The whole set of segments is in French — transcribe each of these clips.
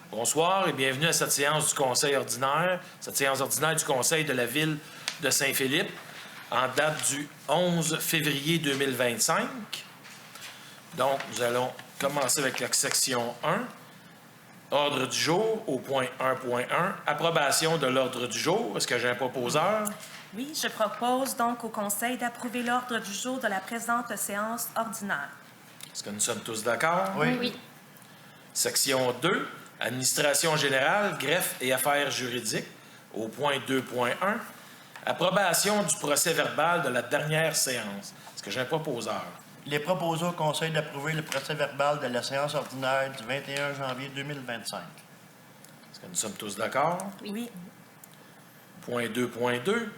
Bonsoir et bienvenue à cette séance du Conseil ordinaire, cette séance ordinaire du Conseil de la Ville de Saint-Philippe, en date du 11 février 2025. Donc, nous allons commencer avec la section 1. Ordre du jour, au point 1.1. Approbation de l'ordre du jour. Est-ce que j'ai un proposeur? Oui, je propose donc au Conseil d'approuver l'ordre du jour de la présente séance ordinaire. Est-ce que nous sommes tous d'accord? Oui. Section 2. Administration générale, greffe et affaires juridiques, au point 2.1. Approbation du procès-verbal de la dernière séance. Est-ce que j'ai un proposeur? Il est proposé au Conseil d'approuver le procès-verbal de la séance ordinaire du 21 janvier 2025. Est-ce que nous sommes tous d'accord? Oui. Point 2.2.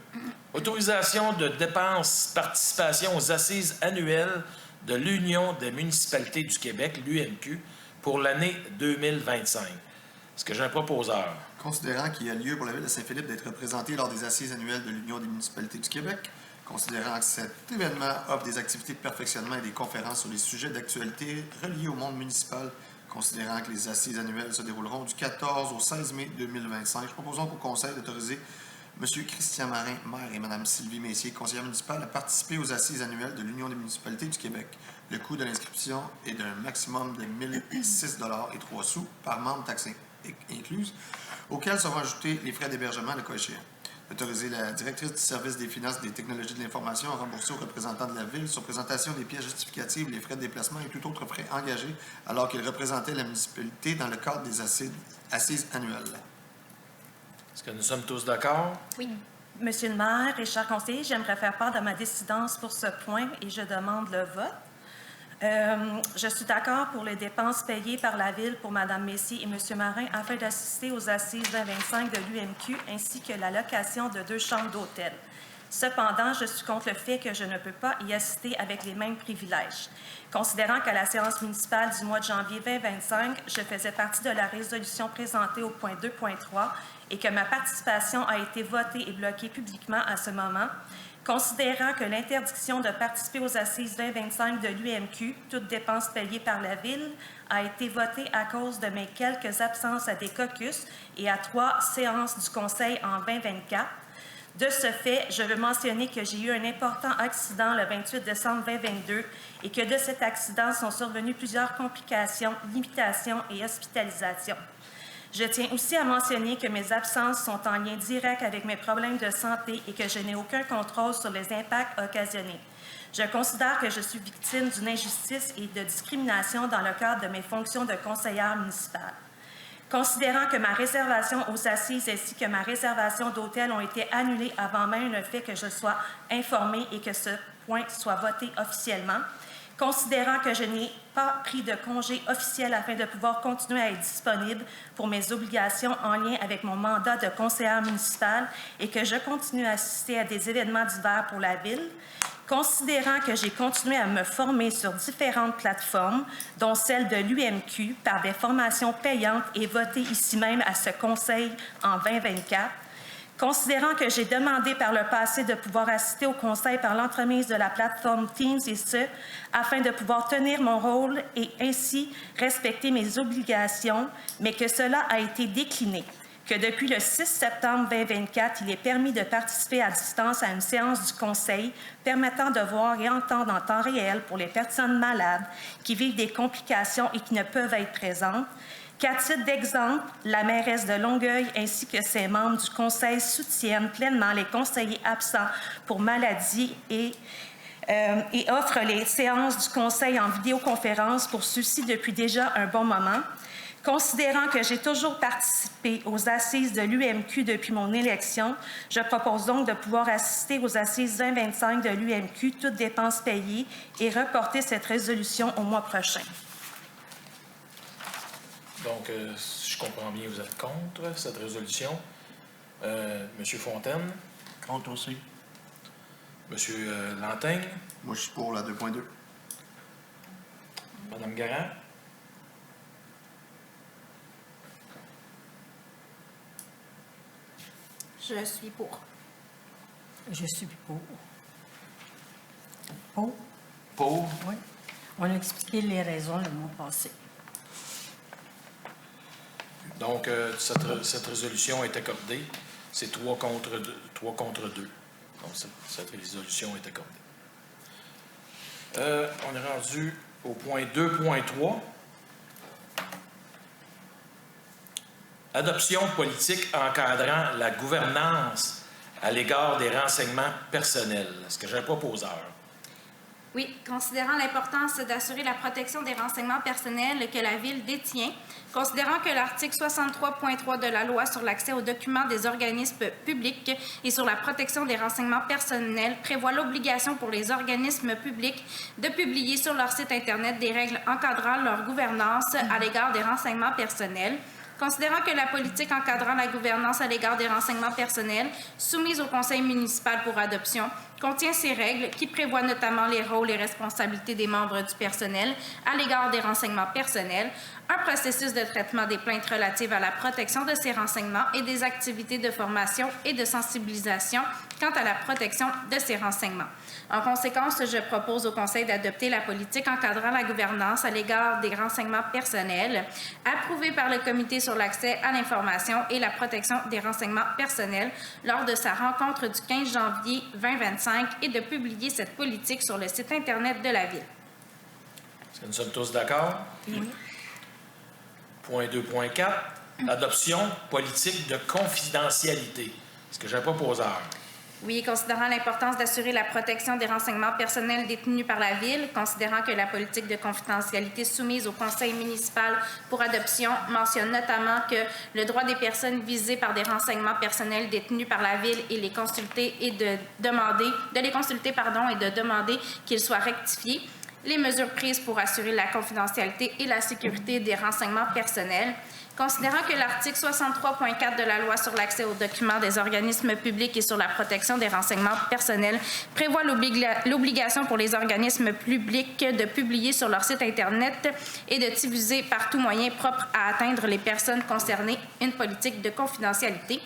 Autorisation de dépenses participation aux assises annuelles de l'Union des municipalités du Québec, l'UMQ, pour l'année 2025. Est-ce que j'ai un proposeur? Considérant qu'il y a lieu pour la Ville de Saint-Philippe d'être représentée lors des assises annuelles de l'Union des municipalités du Québec, considérant que cet événement offre des activités de perfectionnement et des conférences sur les sujets d'actualité reliés au monde municipal, considérant que les assises annuelles se dérouleront du 14 au 16 mai 2025, je propose donc au Conseil d'autoriser M. Christian Marin, maire, et Mme Sylvie Messier, conseillère municipale, à participer aux assises annuelles de l'Union des municipalités du Québec. Le coût de l'inscription est d'un maximum de 1 006,03 $ par membre taxé incluse, auxquels seront ajoutés les frais d'hébergement le cas échéant. Autoriser la directrice du service des finances et des technologies de l'information à rembourser aux représentants de la Ville sur présentation des pièces justificatives, les frais de déplacement et tout autre frais engagés alors qu'il représentait la municipalité dans le cadre des assises annuelles. Est-ce que nous sommes tous d'accord? Oui. Monsieur le maire et chers conseillers, j'aimerais faire part de ma décidence pour ce point et je demande le vote. Je suis d'accord pour les dépenses payées par la Ville pour Mme Messier et M. Marin afin d'assister aux assises 2025 de l'UMQ ainsi que la location de 2 chambres d'hôtel. Cependant, je suis contre le fait que je ne peux pas y assister avec les mêmes privilèges. Considérant qu'à la séance municipale du mois de janvier 2025, je faisais partie de la résolution présentée au point 2.3 et que ma participation a été votée et bloquée publiquement à ce moment, considérant que l'interdiction de participer aux assises 2025 de l'UMQ, toutes dépenses payées par la Ville, a été votée à cause de mes quelques absences à des caucus et à 3 séances du Conseil en 2024. De ce fait, je veux mentionner que j'ai eu un important accident le 28 décembre 2022 et que de cet accident sont survenues plusieurs complications, limitations et hospitalisations. Je tiens aussi à mentionner que mes absences sont en lien direct avec mes problèmes de santé et que je n'ai aucun contrôle sur les impacts occasionnés. Je considère que je suis victime d'une injustice et de discrimination dans le cadre de mes fonctions de conseillère municipale. Considérant que ma réservation aux assises ainsi que ma réservation d'hôtel ont été annulées avant même le fait que je sois informée et que ce point soit voté officiellement, considérant que je n'ai pas pris de congé officiel afin de pouvoir continuer à être disponible pour mes obligations en lien avec mon mandat de conseillère municipale et que je continue à assister à des événements divers pour la Ville, considérant que j'ai continué à me former sur différentes plateformes, dont celle de l'UMQ, par des formations payantes et votées ici même à ce Conseil en 2024, considérant que j'ai demandé par le passé de pouvoir assister au Conseil par l'entremise de la plateforme Teams et ce, afin de pouvoir tenir mon rôle et ainsi respecter mes obligations, mais que cela a été décliné. Que depuis le 6 septembre 2024, il est permis de participer à distance à une séance du Conseil permettant de voir et entendre en temps réel pour les personnes malades qui vivent des complications et qui ne peuvent être présentes. Qu'à titre d'exemple, la mairesse de Longueuil ainsi que ses membres du Conseil soutiennent pleinement les conseillers absents pour maladie et offrent les séances du Conseil en vidéoconférence pour ceux-ci depuis déjà un bon moment. Considérant que j'ai toujours participé aux assises de l'UMQ depuis mon élection, je propose donc de pouvoir assister aux assises 2025 de l'UMQ, toutes dépenses payées, et reporter cette résolution au mois prochain. Donc, si je comprends bien, vous êtes contre cette résolution. Monsieur Fontaine? Contre aussi. Monsieur Lantaigne? Moi, je suis pour la 2.2. Madame Garand? Je suis pour. Je suis pour. Pour? Pour? Oui. On a expliqué les raisons le mois passé. Donc, cette résolution est accordée. C'est 3 contre 2. Donc, cette résolution est accordée. On est rendu au point 2.3. Adoption politique encadrant la gouvernance à l'égard des renseignements personnels. Est-ce que j'ai un proposeur? Oui, considérant l'importance d'assurer la protection des renseignements personnels que la Ville détient, considérant que l'article 63.3 de la Loi sur l'accès aux documents des organismes publics et sur la protection des renseignements personnels prévoit l'obligation pour les organismes publics de publier sur leur site Internet des règles encadrant leur gouvernance à l'égard des renseignements personnels, considérant que la politique encadrant la gouvernance à l'égard des renseignements personnels soumise au conseil municipal pour adoption contient ces règles qui prévoient notamment les rôles et responsabilités des membres du personnel à l'égard des renseignements personnels, un processus de traitement des plaintes relatives à la protection de ces renseignements et des activités de formation et de sensibilisation quant à la protection de ces renseignements. En conséquence, je propose au Conseil d'adopter la politique encadrant la gouvernance à l'égard des renseignements personnels, approuvée par le Comité sur l'accès à l'information et la protection des renseignements personnels lors de sa rencontre du 15 janvier 2025 et de publier cette politique sur le site Internet de la Ville. Est-ce que nous sommes tous d'accord? Oui. Point 2.4. Adoption politique de confidentialité. Est-ce que j'ai un proposeur? Oui, considérant l'importance d'assurer la protection des renseignements personnels détenus par la Ville, considérant que la politique de confidentialité soumise au Conseil municipal pour adoption mentionne notamment que le droit des personnes visées par des renseignements personnels détenus par la Ville et les consulter et de les consulter et de demander qu'ils soient rectifiés, les mesures prises pour assurer la confidentialité et la sécurité des renseignements personnels, considérant que l'article 63.4 de la Loi sur l'accès aux documents des organismes publics et sur la protection des renseignements personnels prévoit l'obligation pour les organismes publics de publier sur leur site Internet et de diffuser par tout moyen propre à atteindre les personnes concernées une politique de confidentialité.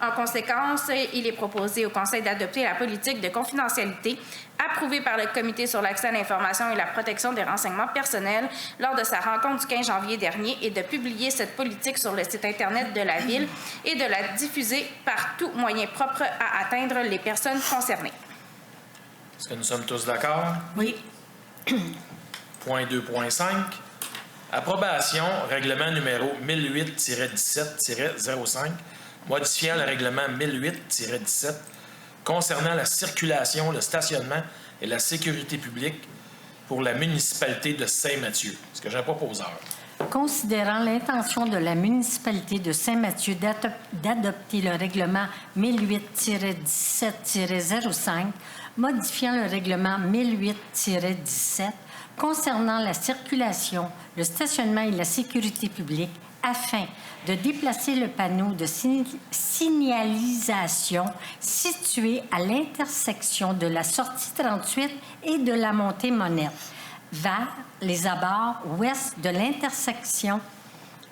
En conséquence, il est proposé au Conseil d'adopter la politique de confidentialité approuvée par le Comité sur l'accès à l'information et la protection des renseignements personnels lors de sa rencontre du 15 janvier dernier et de publier cette politique sur le site Internet de la Ville et de la diffuser par tout moyen propre à atteindre les personnes concernées. Est-ce que nous sommes tous d'accord? Oui. Point 2.5. Approbation, règlement numéro 1008-17-05, modifiant le règlement 1008-17 concernant la circulation, le stationnement et la sécurité publique pour la municipalité de Saint-Mathieu. Est-ce que j'ai un proposeur? Considérant l'intention de la municipalité de Saint-Mathieu d'adopter le règlement 1008-17-05, modifiant le règlement 1008-17 concernant la circulation, le stationnement et la sécurité publique, afin de déplacer le panneau de signalisation situé à l'intersection de la sortie 38 et de la montée Monette, vers les abords ouest de l'intersection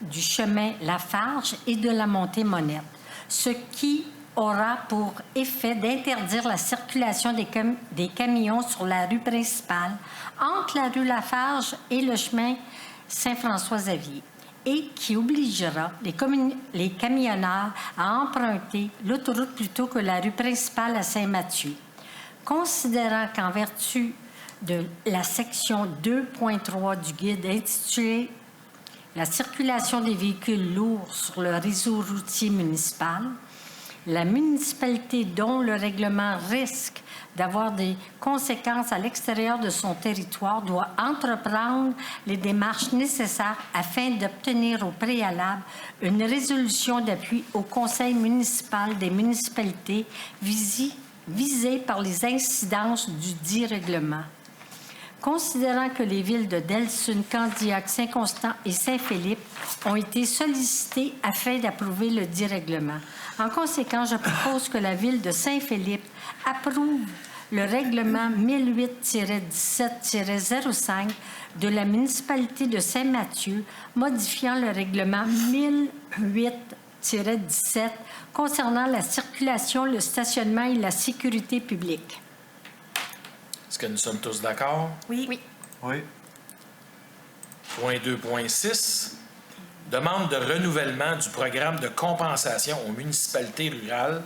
du chemin Lafarge et de la montée Monette, ce qui aura pour effet d'interdire la circulation des camions sur la rue principale entre la rue Lafarge et le chemin Saint-François-Xavier, et qui obligera les camionneurs à emprunter l'autoroute plutôt que la rue principale à Saint-Mathieu. Considérant qu'en vertu de la section 2.3 du guide intitulé « La circulation des véhicules lourds sur le réseau routier municipal », la municipalité dont le règlement risque d'avoir des conséquences à l'extérieur de son territoire doit entreprendre les démarches nécessaires afin d'obtenir au préalable une résolution d'appui au Conseil municipal des municipalités visées par les incidences du dit règlement. Considérant que les villes de Delsun, Candiac, Saint-Constant et Saint-Philippe ont été sollicitées afin d'approuver le dit règlement. En conséquence, je propose que la ville de Saint-Philippe approuve le règlement 1008-17-05 de la municipalité de Saint-Mathieu, modifiant le règlement 1008-17 concernant la circulation, le stationnement et la sécurité publique. Est-ce que nous sommes tous d'accord? Oui. Oui. Point 2.6. demande de renouvellement du programme de compensation aux municipalités rurales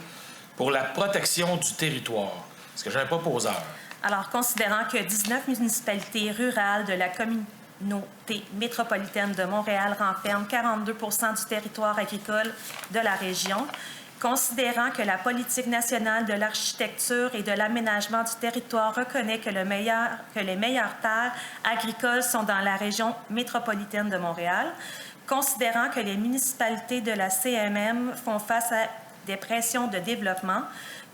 pour la protection du territoire. Est-ce que j'ai un proposeur? Alors, considérant que 19 municipalités rurales de la communauté métropolitaine de Montréal renferment 42 du territoire agricole de la région, considérant que la politique nationale de l'architecture et de l'aménagement du territoire reconnaît que les meilleures terres agricoles sont dans la région métropolitaine de Montréal, considérant que les municipalités de la CMM font face à des pressions de développement,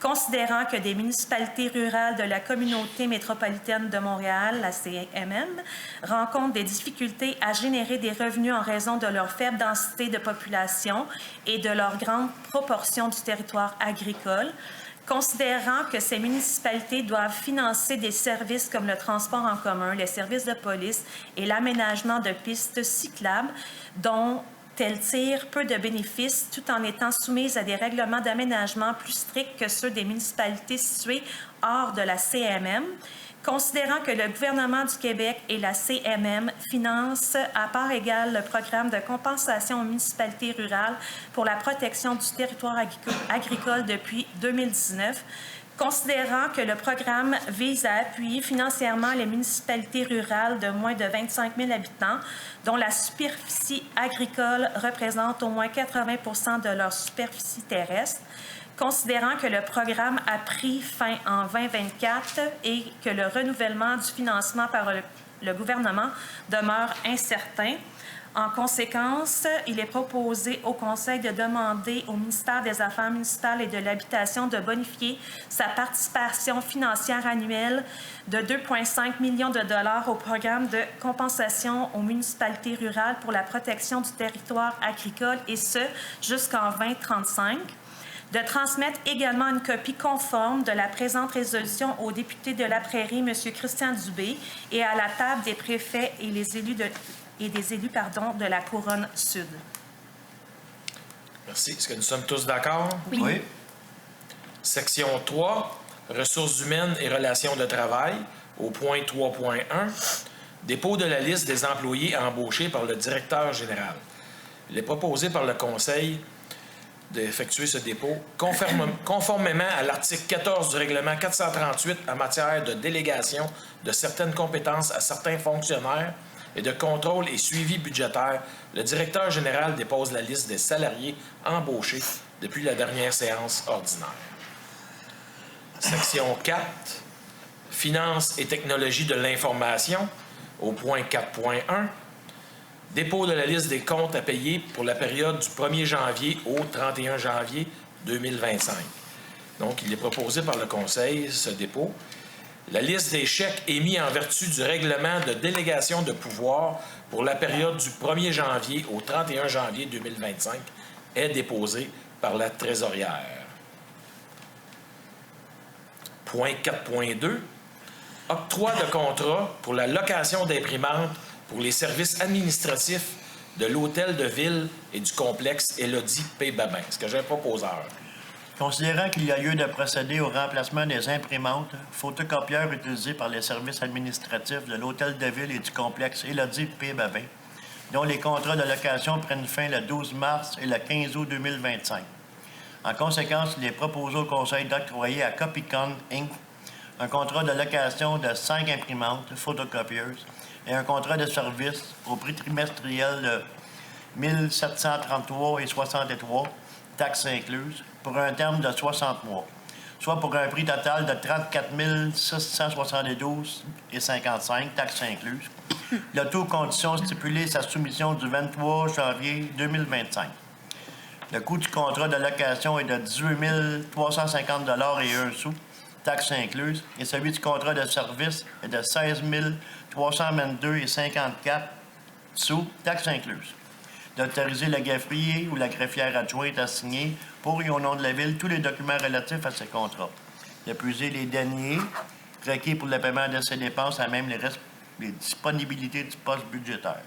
considérant que des municipalités rurales de la communauté métropolitaine de Montréal, la CMM, rencontrent des difficultés à générer des revenus en raison de leur faible densité de population et de leur grande proportion du territoire agricole, considérant que ces municipalités doivent financer des services comme le transport en commun, les services de police et l'aménagement de pistes cyclables dont elles tirent peu de bénéfices tout en étant soumises à des règlements d'aménagement plus stricts que ceux des municipalités situées hors de la CMM, considérant que le gouvernement du Québec et la CMM financent à part égale le programme de compensation aux municipalités rurales pour la protection du territoire agricole depuis 2019, considérant que le programme vise à appuyer financièrement les municipalités rurales de moins de 25 000 habitants, dont la superficie agricole représente au moins 80 de leur superficie terrestre, considérant que le programme a pris fin en 2024 et que le renouvellement du financement par le gouvernement demeure incertain. En conséquence, il est proposé au Conseil de demander au ministère des Affaires municipales et de l'Habitation de bonifier sa participation financière annuelle de 2,5 millions de dollars au programme de compensation aux municipalités rurales pour la protection du territoire agricole, et ce, jusqu'en 2035. De transmettre également une copie conforme de la présente résolution au député de la Prairie, M. Christian Dubé, et à la table des préfets et des élus de la Couronne Sud. Merci. Est-ce que nous sommes tous d'accord? Oui. Section 3, ressources humaines et relations de travail, au point 3.1, dépôt de la liste des employés embauchés par le directeur général. Il est proposé par le Conseil d'effectuer ce dépôt conformément à l'article 14 du règlement 438 en matière de délégation de certaines compétences à certains fonctionnaires et de contrôle et suivi budgétaire. Le directeur général dépose la liste des salariés embauchés depuis la dernière séance ordinaire. Section 4, finances et technologies de l'information, au point 4.1, dépôt de la liste des comptes à payer pour la période du 1er janvier au 31 janvier 2025. Donc, il est proposé par le Conseil, ce dépôt. La liste des chèques émis en vertu du règlement de délégation de pouvoir pour la période du 1er janvier au 31 janvier 2025 est déposée par la trésorière. Point 4.2. Octroi de contrat pour la location d'imprimantes pour les services administratifs de l'hôtel de ville et du complexe Élodie P. Babin. Est-ce que j'ai un proposeur? Considérant qu'il y a lieu de procéder au remplacement des imprimantes, photocopieurs utilisés par les services administratifs de l'hôtel de ville et du complexe Élodie P. Babin, dont les contrats de location prennent fin le 12 mars et le 15 août 2025. En conséquence, il est proposé au Conseil d'octroyer à Copycon Inc. un contrat de location de 5 imprimantes photocopieuses et un contrat de service au prix trimestriel de 1733,63, taxes incluses, pour un terme de 60 mois, soit pour un prix total de 34 672,55, taxes incluses. Le tout condition stipulée sa soumission du 23 janvier 2025. Le coût du contrat de location est de 18 350 $ et 1 sou, taxes incluses, et celui du contrat de service est de 16 322,54 sous, taxes incluses. D'autoriser le greffier ou la greffière adjointe à signer pour et au nom de la Ville tous les documents relatifs à ces contrats. D'épuiser les deniers requis pour le paiement de ces dépenses à même les disponibilités du poste budgétaire.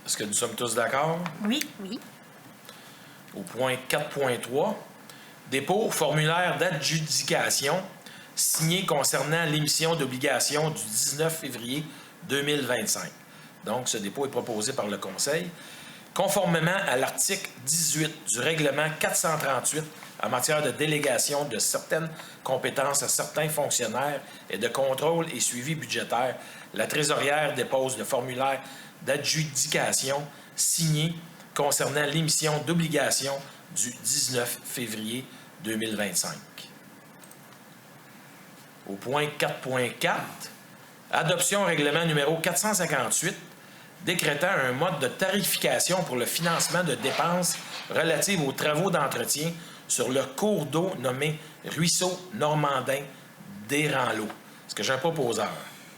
Est-ce que nous sommes tous d'accord? Oui. Au point 4.3, dépôt formulaire d'adjudication signé concernant l'émission d'obligations du 19 février 2025. Donc, ce dépôt est proposé par le Conseil, conformément à l'article 18 du règlement 438 en matière de délégation de certaines compétences à certains fonctionnaires et de contrôle et suivi budgétaire. La trésorière dépose le formulaire d'adjudication signé concernant l'émission d'obligations du 19 février 2025. Au point 4.4, adoption règlement numéro 458, décrétant un mode de tarification pour le financement de dépenses relatives aux travaux d'entretien sur le cours d'eau nommé Ruisseau Normandin d'Éranlot. Est-ce que j'ai un proposeur?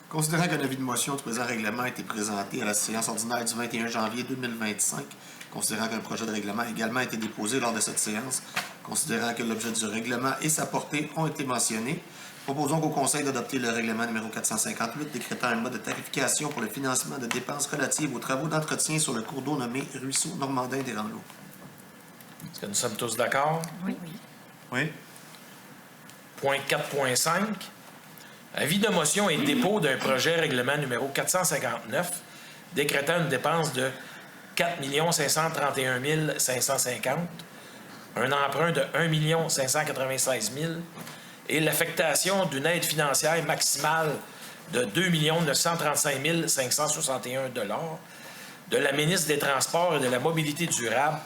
Considérant qu'un avis de motion du présent règlement a été présenté à la séance ordinaire du 21 janvier 2025, considérant qu'un projet de règlement a également été déposé lors de cette séance, considérant que l'objet du règlement et sa portée ont été mentionnés, proposons qu'au Conseil d'adopter le règlement numéro 458 décrétant un mode de tarification pour le financement de dépenses relatives aux travaux d'entretien sur le cours d'eau nommé Ruisseau Normandin d'Éranlot. Est-ce que nous sommes tous d'accord? Oui. Oui. Point 4.5. Avis de motion et dépôt d'un projet règlement numéro 459 décrétant une dépense de 4 531 550, un emprunt de 1 596 000 et l'affectation d'une aide financière maximale de 2 935 561 de la ministre des Transports et de la Mobilité durable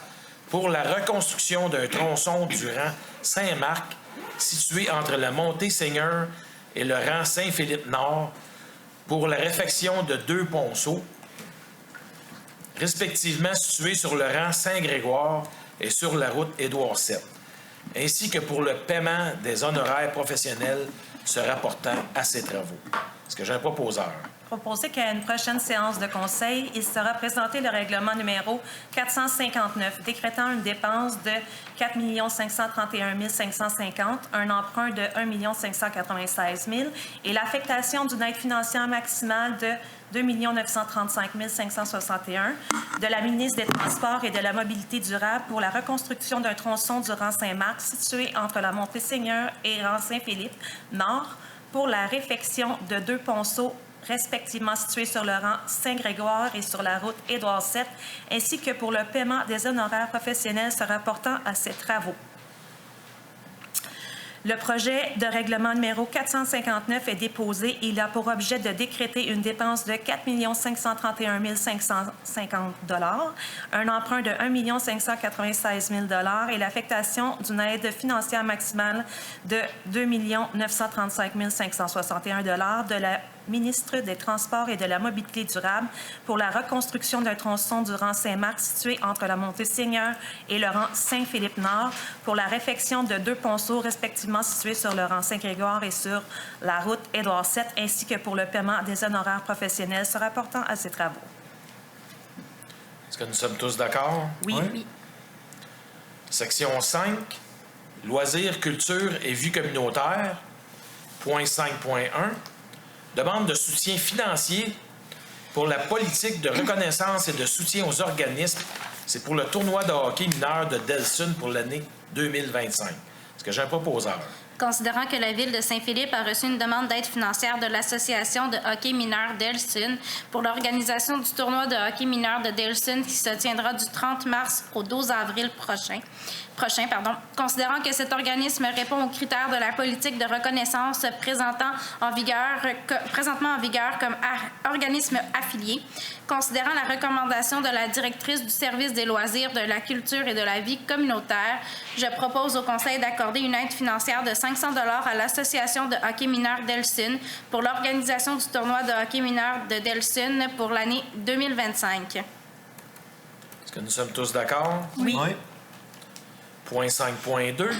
pour la reconstruction d'un tronçon du rang Saint-Marc situé entre la montée Seigneur et le rang Saint-Philippe-Nord pour la réfection de 2 ponceaux, respectivement situés sur le rang Saint-Grégoire et sur la route Édouard VII, ainsi que pour le paiement des honoraires professionnels se rapportant à ces travaux. Est-ce que j'ai un proposeur? Proposé qu'à une prochaine séance de conseil, il sera présenté le règlement numéro 459, décrétant une dépense de 4 531 550, un emprunt de 1 596 000 et l'affectation d'une aide financière maximale de 2 935 561 de la ministre des Transports et de la Mobilité durable pour la reconstruction d'un tronçon du rang Saint-Marc situé entre la montée Seigneur et rang Saint-Philippe Nord pour la réfection de 2 ponceaux respectivement situés sur le rang Saint-Grégoire et sur la route Édouard VII, ainsi que pour le paiement des honoraires professionnels se rapportant à ces travaux. Le projet de règlement numéro 459 est déposé. Il a pour objet de décréter une dépense de 4 531 550 un emprunt de 1 596 000 et l'affectation d'une aide financière maximale de 2 935 561 de la ministre des Transports et de la Mobilité durable pour la reconstruction d'un tronçon du rang Saint-Marc situé entre la montée Seigneur et le rang Saint-Philippe-Nord pour la réfection de 2 ponceaux respectivement situés sur le rang Saint-Grégoire et sur la route Édouard VII, ainsi que pour le paiement des honoraires professionnels se rapportant à ces travaux. Est-ce que nous sommes tous d'accord? Oui. Oui. Section 5, loisirs, culture et vie communautaire. Point 5.1, demande de soutien financier pour la politique de reconnaissance et de soutien aux organismes. C'est pour le tournoi de hockey mineur de Delsun pour l'année 2025. Est-ce que j'ai un proposeur? Considérant que la Ville de Saint-Philippe a reçu une demande d'aide financière de l'Association de hockey mineur Delsun pour l'organisation du tournoi de hockey mineur de Delsun qui se tiendra du 30 mars au 12 avril prochain, considérant que cet organisme répond aux critères de la politique de reconnaissance présentement en vigueur comme organisme affilié, considérant la recommandation de la directrice du service des loisirs, de la culture et de la vie communautaire, je propose au Conseil d'accorder une aide financière de 500 $ à l'Association de hockey mineur Delsun pour l'organisation du tournoi de hockey mineur de Delsun pour l'année 2025. Est-ce que nous sommes tous d'accord? Oui. Point 5.2,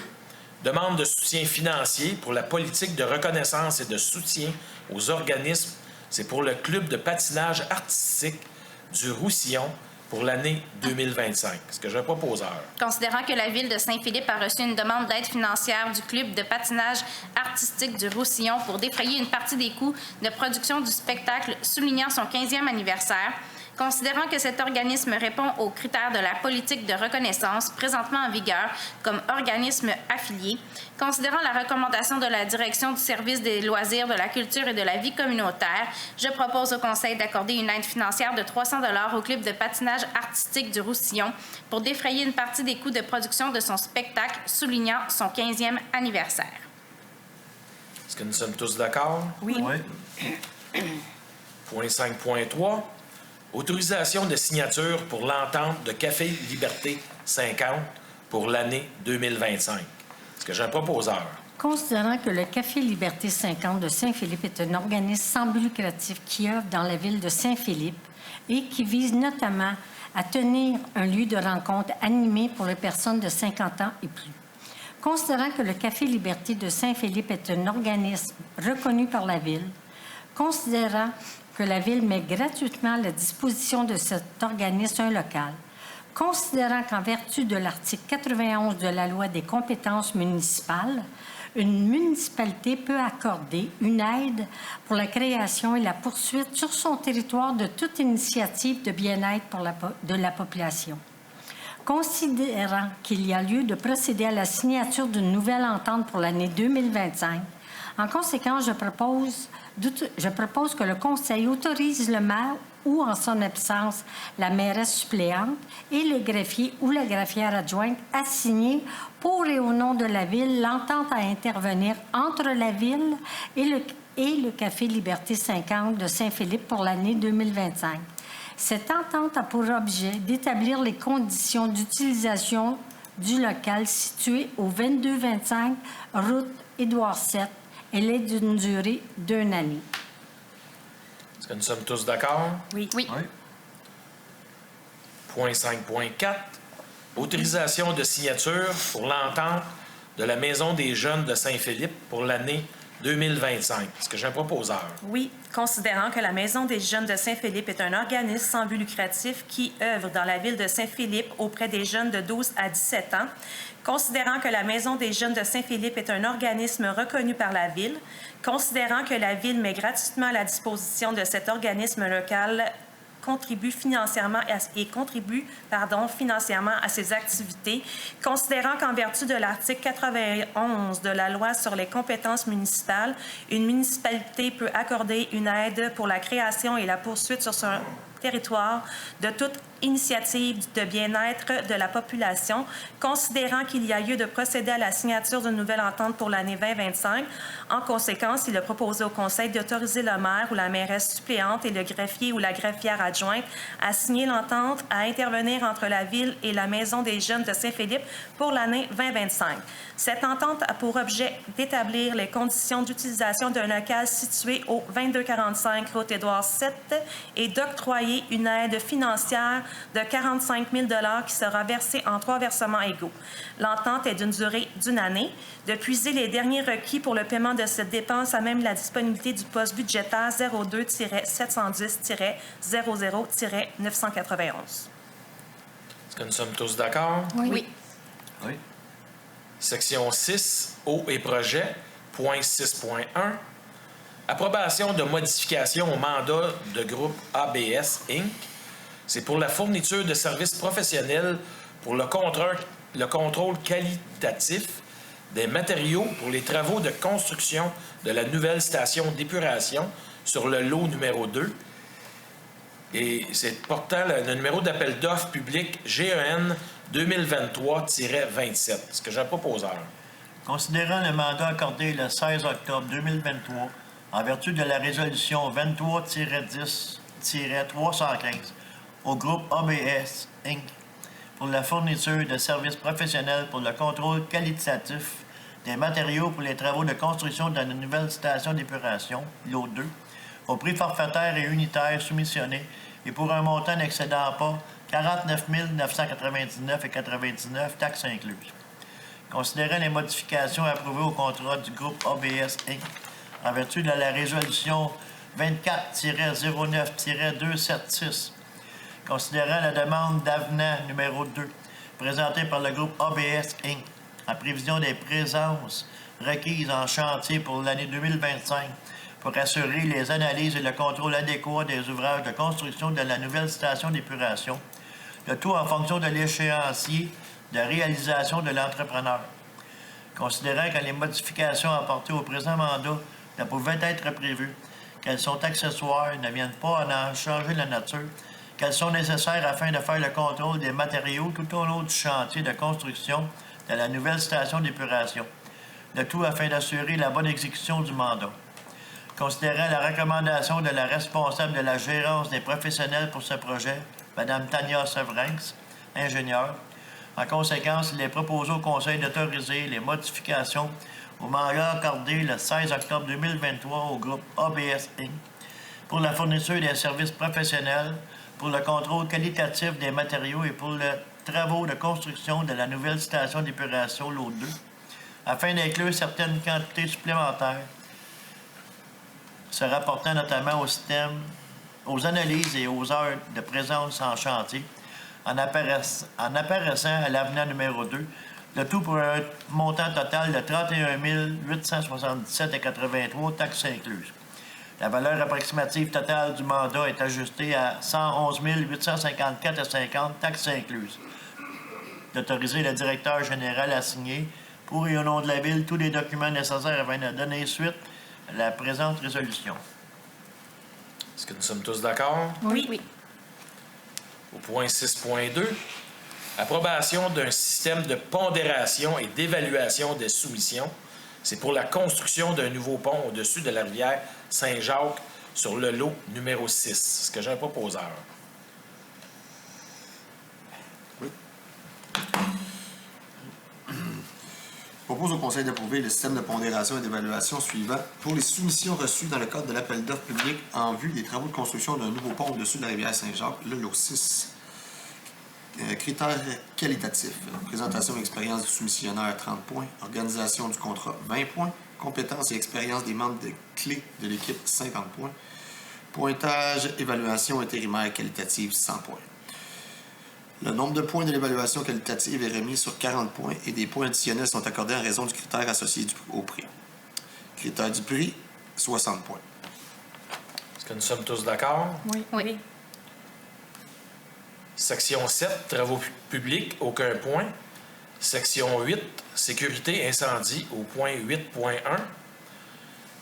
demande de soutien financier pour la politique de reconnaissance et de soutien aux organismes. C'est pour le club de patinage artistique du Roussillon pour l'année 2025. Est-ce que j'ai un proposeur? Considérant que la Ville de Saint-Philippe a reçu une demande d'aide financière du club de patinage artistique du Roussillon pour défrayer une partie des coûts de production du spectacle soulignant son 15e anniversaire, Considérant que cet organisme répond aux critères de la politique de reconnaissance présentement en vigueur comme organisme affilié, considérant la recommandation de la Direction du service des loisirs, de la culture et de la vie communautaire, je propose au Conseil d'accorder une aide financière de 300 $ au club de patinage artistique du Roussillon pour défrayer une partie des coûts de production de son spectacle soulignant son 15e anniversaire. Est-ce que nous sommes tous d'accord? Oui. Point 5.3. Autorisation de signature pour l'entente de Café Liberté 50 pour l'année 2025. Est-ce que j'ai un proposeur? Considérant que le Café Liberté 50 de Saint-Philippe est un organisme sans but lucratif qui œuvre dans la ville de Saint-Philippe et qui vise notamment à tenir un lieu de rencontre animé pour les personnes de 50 ans et plus. Considérant que le Café Liberté de Saint-Philippe est un organisme reconnu par la ville, considérant que la ville met gratuitement à la disposition de cet organisme un local, considérant qu'en vertu de l'article 91 de la Loi des compétences municipales, une municipalité peut accorder une aide pour la création et la poursuite sur son territoire de toute initiative de bien-être de la population. Considérant qu'il y a lieu de procéder à la signature d'une nouvelle entente pour l'année 2025, en conséquence, je propose que le Conseil autorise le maire ou, en son absence, la mairesse suppléante et le greffier ou la greffière adjointe à signer pour et au nom de la Ville l'entente à intervenir entre la Ville et le Café Liberté 50 de Saint-Philippe pour l'année 2025. Cette entente a pour objet d'établir les conditions d'utilisation du local situé au 2225 route Édouard VII. Elle est d'une durée d'1 année. Est-ce que nous sommes tous d'accord? Oui. Oui. Point 5.4. Autorisation de signature pour l'entente de la Maison des jeunes de Saint-Philippe pour l'année 2025. Est-ce que j'ai un proposeur? Oui, considérant que la Maison des jeunes de Saint-Philippe est un organisme sans but lucratif qui œuvre dans la ville de Saint-Philippe auprès des jeunes de 12 à 17 ans, considérant que la Maison des jeunes de Saint-Philippe est un organisme reconnu par la ville, considérant que la ville met gratuitement à la disposition de cet organisme local contribue financièrement à ses activités, considérant qu'en vertu de l'article 91 de la Loi sur les compétences municipales, une municipalité peut accorder une aide pour la création et la poursuite sur son territoire de toute initiative de bien-être de la population, considérant qu'il y a lieu de procéder à la signature d'une nouvelle entente pour l'année 2025. En conséquence, il a proposé au Conseil d'autoriser le maire ou la mairesse suppléante et le greffier ou la greffière adjointe à signer l'entente à intervenir entre la Ville et la Maison des jeunes de Saint-Philippe pour l'année 2025. Cette entente a pour objet d'établir les conditions d'utilisation d'un local situé au 2245 route Édouard VII et d'octroyer une aide financière de 45 000 $ qui sera versée en 3 versements égaux. L'entente est d'une durée d'1 année, de puiser les derniers requis pour le paiement de cette dépense à même la disponibilité du poste budgétaire 02-710-00-991. Est-ce que nous sommes tous d'accord? Oui. Oui. Section 6, eau et projet, point 6.1. Approbation de modification au mandat de groupe ABS Inc. C'est pour la fourniture de services professionnels pour le contrôle qualitatif des matériaux pour les travaux de construction de la nouvelle station d'épuration sur le lot numéro 2. Et c'est portant le numéro d'appel d'offres public GEN 2023-27. Est-ce que j'ai un proposeur? Considérant le mandat accordé le 16 octobre 2023, en vertu de la résolution 23-10-315 au groupe ABS Inc. pour la fourniture de services professionnels pour le contrôle qualitatif des matériaux pour les travaux de construction de la nouvelle station d'épuration, lot 2, au prix forfaitaire et unitaire soumissionné et pour un montant n'excédant pas 49 999,99 taxes incluses. Considérant les modifications approuvées au contrat du groupe ABS Inc. en vertu de la résolution 24-09-276, considérant la demande d'avenant numéro 2 présentée par le groupe ABS Inc. en prévision des présences requises en chantier pour l'année 2025 pour assurer les analyses et le contrôle adéquat des ouvrages de construction de la nouvelle station d'épuration, le tout en fonction de l'échéancier de réalisation de l'entrepreneur. Considérant que les modifications apportées au présent mandat ne pouvaient être prévues, qu'elles sont accessoires, ne viennent pas en changer la nature, qu'elles sont nécessaires afin de faire le contrôle des matériaux tout au long du chantier de construction de la nouvelle station d'épuration, le tout afin d'assurer la bonne exécution du mandat. Considérant la recommandation de la responsable de la gérance des professionnels pour ce projet, Mme Tania Severins, ingénieure, en conséquence, il est proposé au Conseil d'autoriser les modifications au mandat accordé le 16 octobre 2023 au groupe ABS Inc. pour la fourniture des services professionnels, pour le contrôle qualitatif des matériaux et pour les travaux de construction de la nouvelle station d'épuration Lot 2, afin d'inclure certaines quantités supplémentaires se rapportant notamment au système, aux analyses et aux heures de présence en chantier, en apparaissant à l'avenant numéro 2, le tout pour un montant total de 31 877,83 taxes incluses. La valeur approximative totale du mandat est ajustée à 111 854,50 taxes incluses. D'autoriser le directeur général à signer, pour et au nom de la Ville, tous les documents nécessaires afin de donner suite à la présente résolution. Est-ce que nous sommes tous d'accord? Oui. Au point 6.2, approbation d'un système de pondération et d'évaluation des soumissions. C'est pour la construction d'un nouveau pont au-dessus de la rivière Saint-Jacques sur le lot numéro 6. Est-ce que j'ai un proposeur? Oui. Je propose au Conseil d'approuver le système de pondération et d'évaluation suivant pour les soumissions reçues dans le cadre de l'appel d'offres public en vue des travaux de construction d'un nouveau pont au-dessus de la rivière Saint-Jacques, le lot 6. Critères qualitatifs. Présentation et expérience du soumissionnaire, 30 points. Organisation du contrat, 20 points. Compétences et expérience des membres de clés de l'équipe, 50 points. Pointage, évaluation intérimaire qualitative, 100 points. Le nombre de points de l'évaluation qualitative est remis sur 40 points et des points additionnels sont accordés en raison du critère associé au prix. Critère du prix, 60 points. Est-ce que nous sommes tous d'accord? Oui. Section 7, travaux publics, aucun point. Section 8, sécurité incendie, au point 8.1.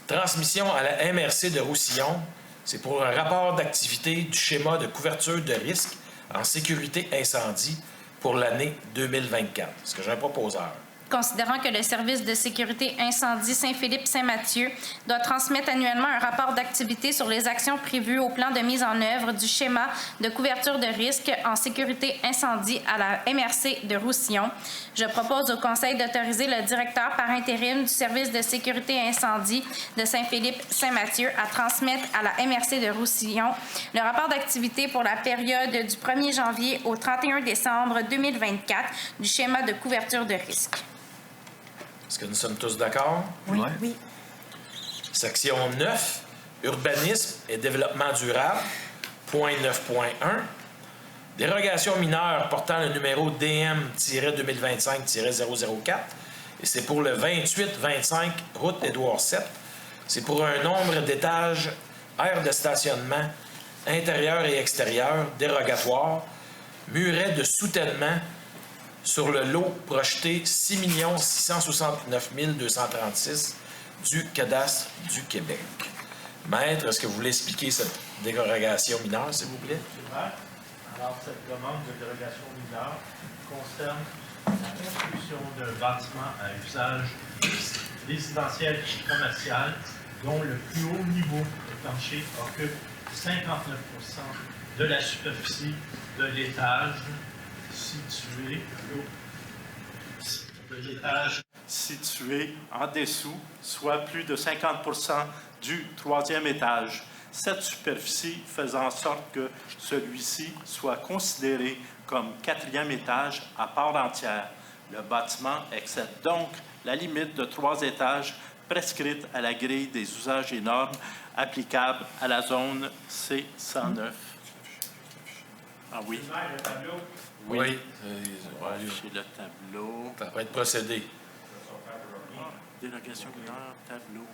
Transmission à la MRC de Roussillon, c'est pour un rapport d'activité du schéma de couverture de risque en sécurité incendie pour l'année 2024. Est-ce que j'ai un proposeur? Considérant que le service de sécurité incendie Saint-Philippe-Saint-Mathieu doit transmettre annuellement un rapport d'activité sur les actions prévues au plan de mise en œuvre du schéma de couverture de risque en sécurité incendie à la MRC de Roussillon, je propose au Conseil d'autoriser le directeur par intérim du service de sécurité incendie de Saint-Philippe-Saint-Mathieu à transmettre à la MRC de Roussillon le rapport d'activité pour la période du 1er janvier au 31 décembre 2024 du schéma de couverture de risque. Est-ce que nous sommes tous d'accord? Oui. Section 9, urbanisme et développement durable, point 9.1. Dérogation mineure portant le numéro DM-2025-004. Et c'est pour le 28-25 route Édouard VII. C'est pour un nombre d'étages, aires de stationnement, intérieur et extérieur, dérogatoire, muret de soutènement, sur le lot projeté 6 669 236 du cadastre du Québec. Maître, est-ce que vous voulez expliquer cette dérogation mineure, s'il vous plaît? Alors, cette demande de dérogation mineure concerne la construction d'un bâtiment à usage résidentiel et commercial dont le plus haut niveau de plancher occupe 59% de la superficie de l'étage situé en dessous, soit plus de 50% du troisième étage. Cette superficie faisant en sorte que celui-ci soit considéré comme quatrième étage à part entière. Le bâtiment excède donc la limite de 3 étages prescrite à la grille des usages et normes applicables à la zone C109. Ah oui. Le tableau. Oui. Chez le tableau. Ça va être procédé. Dérogation mineure, tableau.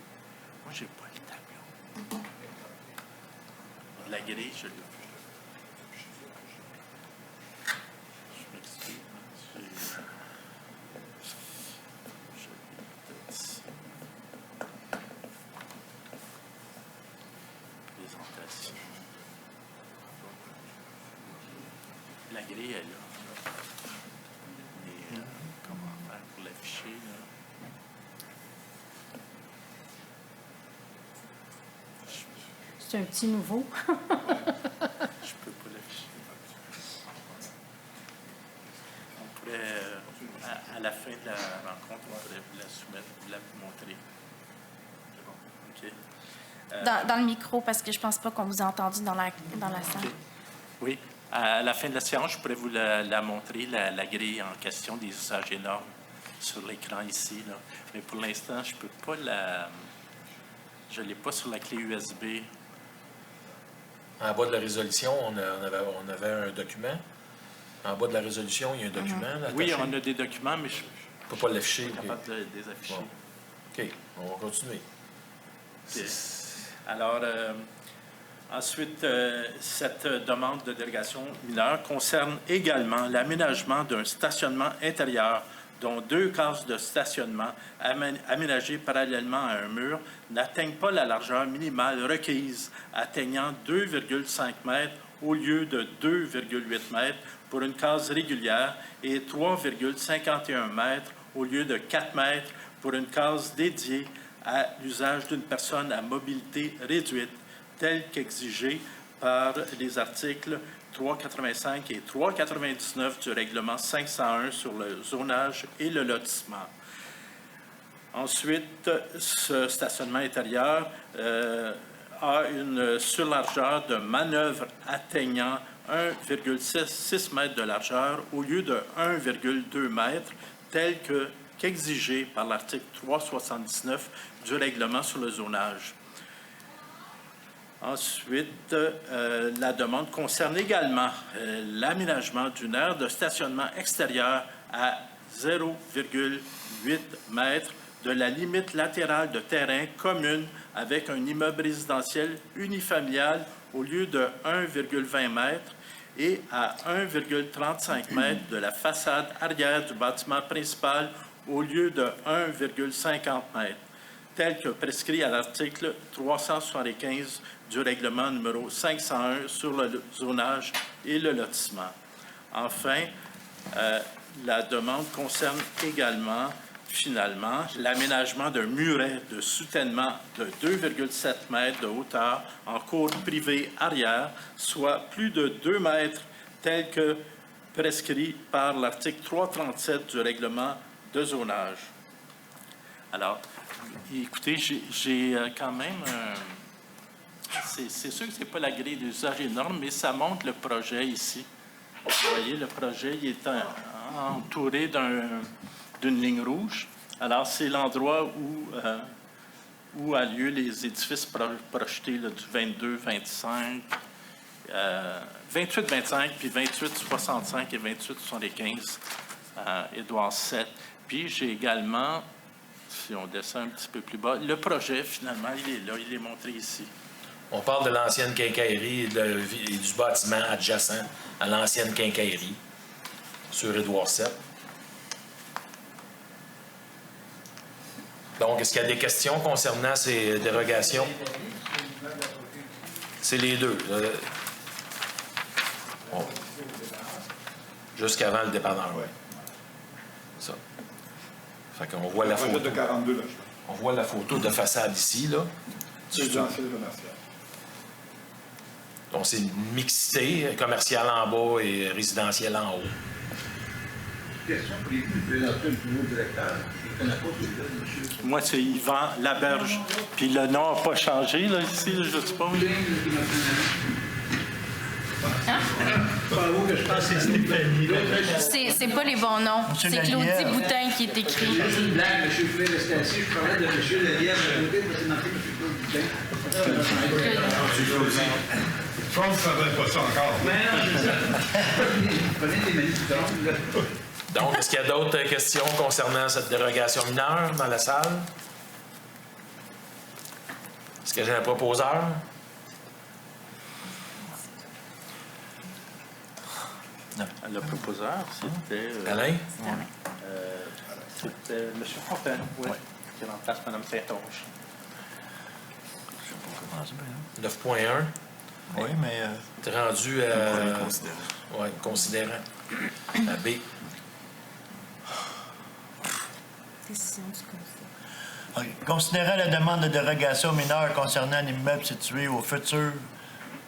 Moi, j'ai pas le tableau. La grille, je l'ai vu. Je m'excuse. Je l'ai peut-être ici. Présentation. La grille est là. Mais comment faire pour l'afficher, là? C'est un petit nouveau. Je peux pas l'afficher. On pourrait, à la fin de la rencontre, on pourrait vous la soumettre, vous la montrer. C'est bon? OK. Dans le micro, parce que je pense pas qu'on vous a entendu dans la salle. OK. Oui. À la fin de la séance, je pourrais vous la montrer, la grille en question des usages énormes sur l'écran ici, là. Mais pour l'instant, je peux pas je ne l'ai pas sur la clé USB. En bas de la résolution, on avait un document. En bas de la résolution, il y a un document. Oui, attaché. on a des documents, mais je ne suis On ne peut pas l'afficher. pas capable de les afficher. Bon. OK, on va continuer. OK. Alors, ensuite, cette demande de délégation mineure concerne également l'aménagement d'un stationnement intérieur dont 2 cases de stationnement aménagées parallèlement à un mur n'atteignent pas la largeur minimale requise, atteignant 2,5 mètres au lieu de 2,8 mètres pour une case régulière et 3,51 mètres au lieu de 4 mètres pour une case dédiée à l'usage d'une personne à mobilité réduite, telle qu'exigée par les articles 385 et 399 du règlement 501 sur le zonage et le lotissement. Ensuite, ce stationnement intérieur a une surlargeur de manœuvre atteignant 1,6 mètre de largeur au lieu de 1,2 mètre, tel qu'exigé par l'article 379 du règlement sur le zonage. Ensuite, la demande concerne également l'aménagement d'une aire de stationnement extérieur à 0,8 mètres de la limite latérale de terrain commune avec un immeuble résidentiel unifamilial au lieu de 1,20 mètres et à 1,35 mètres de la façade arrière du bâtiment principal au lieu de 1,50 mètres, tel que prescrit à l'article 375 du règlement numéro 501 sur le zonage et le lotissement. Enfin, la demande concerne également, finalement, l'aménagement d'un muret de soutènement de 2,7 mètres de hauteur en cour privée arrière, soit plus de 2 mètres, tel que prescrit par l'article 337 du règlement de zonage. Alors, écoutez, j'ai quand même... c'est sûr que ce n'est pas la grille d'usage énorme, mais ça montre le projet ici. Vous voyez, le projet il est entouré d'une ligne rouge. Alors, c'est l'endroit où a lieu les édifices projetés là, du 22, 25, 28, 25, puis 28, 65 et 28, 75, Édouard 7. Puis, j'ai également, si on descend un petit peu plus bas, le projet, finalement, il est là, il est montré ici. On parle de l'ancienne quincaillerie et du bâtiment adjacent à l'ancienne quincaillerie sur Édouard 7. Donc, est-ce qu'il y a des questions concernant ces dérogations? C'est les deux. Bon. Jusqu'avant le dépanneur, oui. Ça. Fait qu'on voit la photo. De 42, là, On voit la photo de façade ici, là. Donc, c'est une mixité commerciale en bas et résidentielle en haut. Question pour les présenter le nouveau directeur. Je ne connais pas celui-là, monsieur. Moi, c'est Yvan Laberge. Puis le nom n'a pas changé, là, ici, là, je suppose. Bravo, que je pense que c'est Stéphanie. C'est pas les bons noms. Monsieur C'est Lallière. Claudie Boutin qui est écrit. C'est une blague, monsieur Poulet restait assis. Je parlais de monsieur Lallière de côté, parce que c'est marqué monsieur Claude Boutin. Je pense que ça ne pas ça encore. Mais non, c'est ça. Prenez des manipulations, là. Donc, est-ce qu'il y a d'autres questions concernant cette dérogation mineure dans la salle? Est-ce que j'ai un proposeur? Le proposeur, c'était... Alain? C'était M. Fontaine, oui, qui remplace Mme Saint-Onge. 9.1. Oui, mais T'es rendu à... Oui, considérant. À B. Décision du conseil. OK. Considérant la demande de dérogation mineure concernant un immeuble situé au futur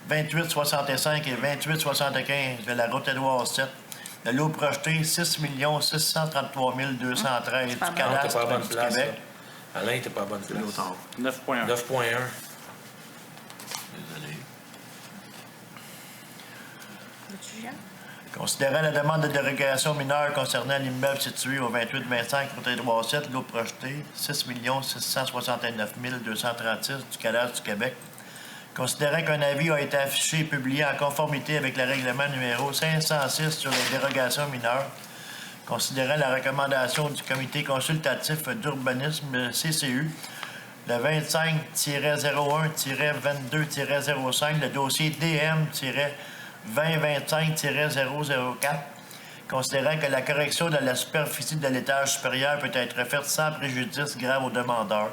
2865 et 2875 de la route Édouard VII, de l'eau projetée 6 633 213 du Non, t'es cadastre pas à bonne du place. Québec. Là. Alain, t'es pas à bonne place. 9.1. 9.1. Désolé. Veux-tu, Jean? Considérant la demande de dérogation mineure concernant l'immeuble situé au 2825 route Édouard VII, l'eau projetée 6 669 236 du cadastre du Québec, considérant qu'un avis a été affiché et publié en conformité avec le règlement numéro 506 sur les dérogations mineures, considérant la recommandation du comité consultatif d'urbanisme CCU, le 25-01-22-05, le dossier DM-2025-004, considérant que la correction de la superficie de l'étage supérieur peut être faite sans préjudice grave au demandeur,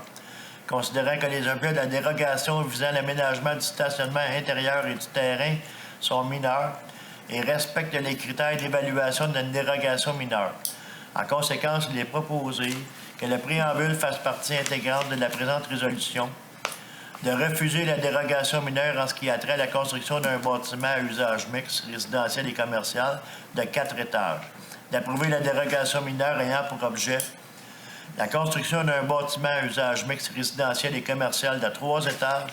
considérant que les objets de la dérogation visant l'aménagement du stationnement intérieur et du terrain sont mineurs et respectent les critères d'évaluation d'une dérogation mineure. En conséquence, il est proposé que le préambule fasse partie intégrante de la présente résolution, de refuser la dérogation mineure en ce qui a trait à la construction d'un bâtiment à usage mixte, résidentiel et commercial, de 4 étages, d'approuver la dérogation mineure ayant pour objet la construction d'un bâtiment à usage mixte résidentiel et commercial de 3 étages,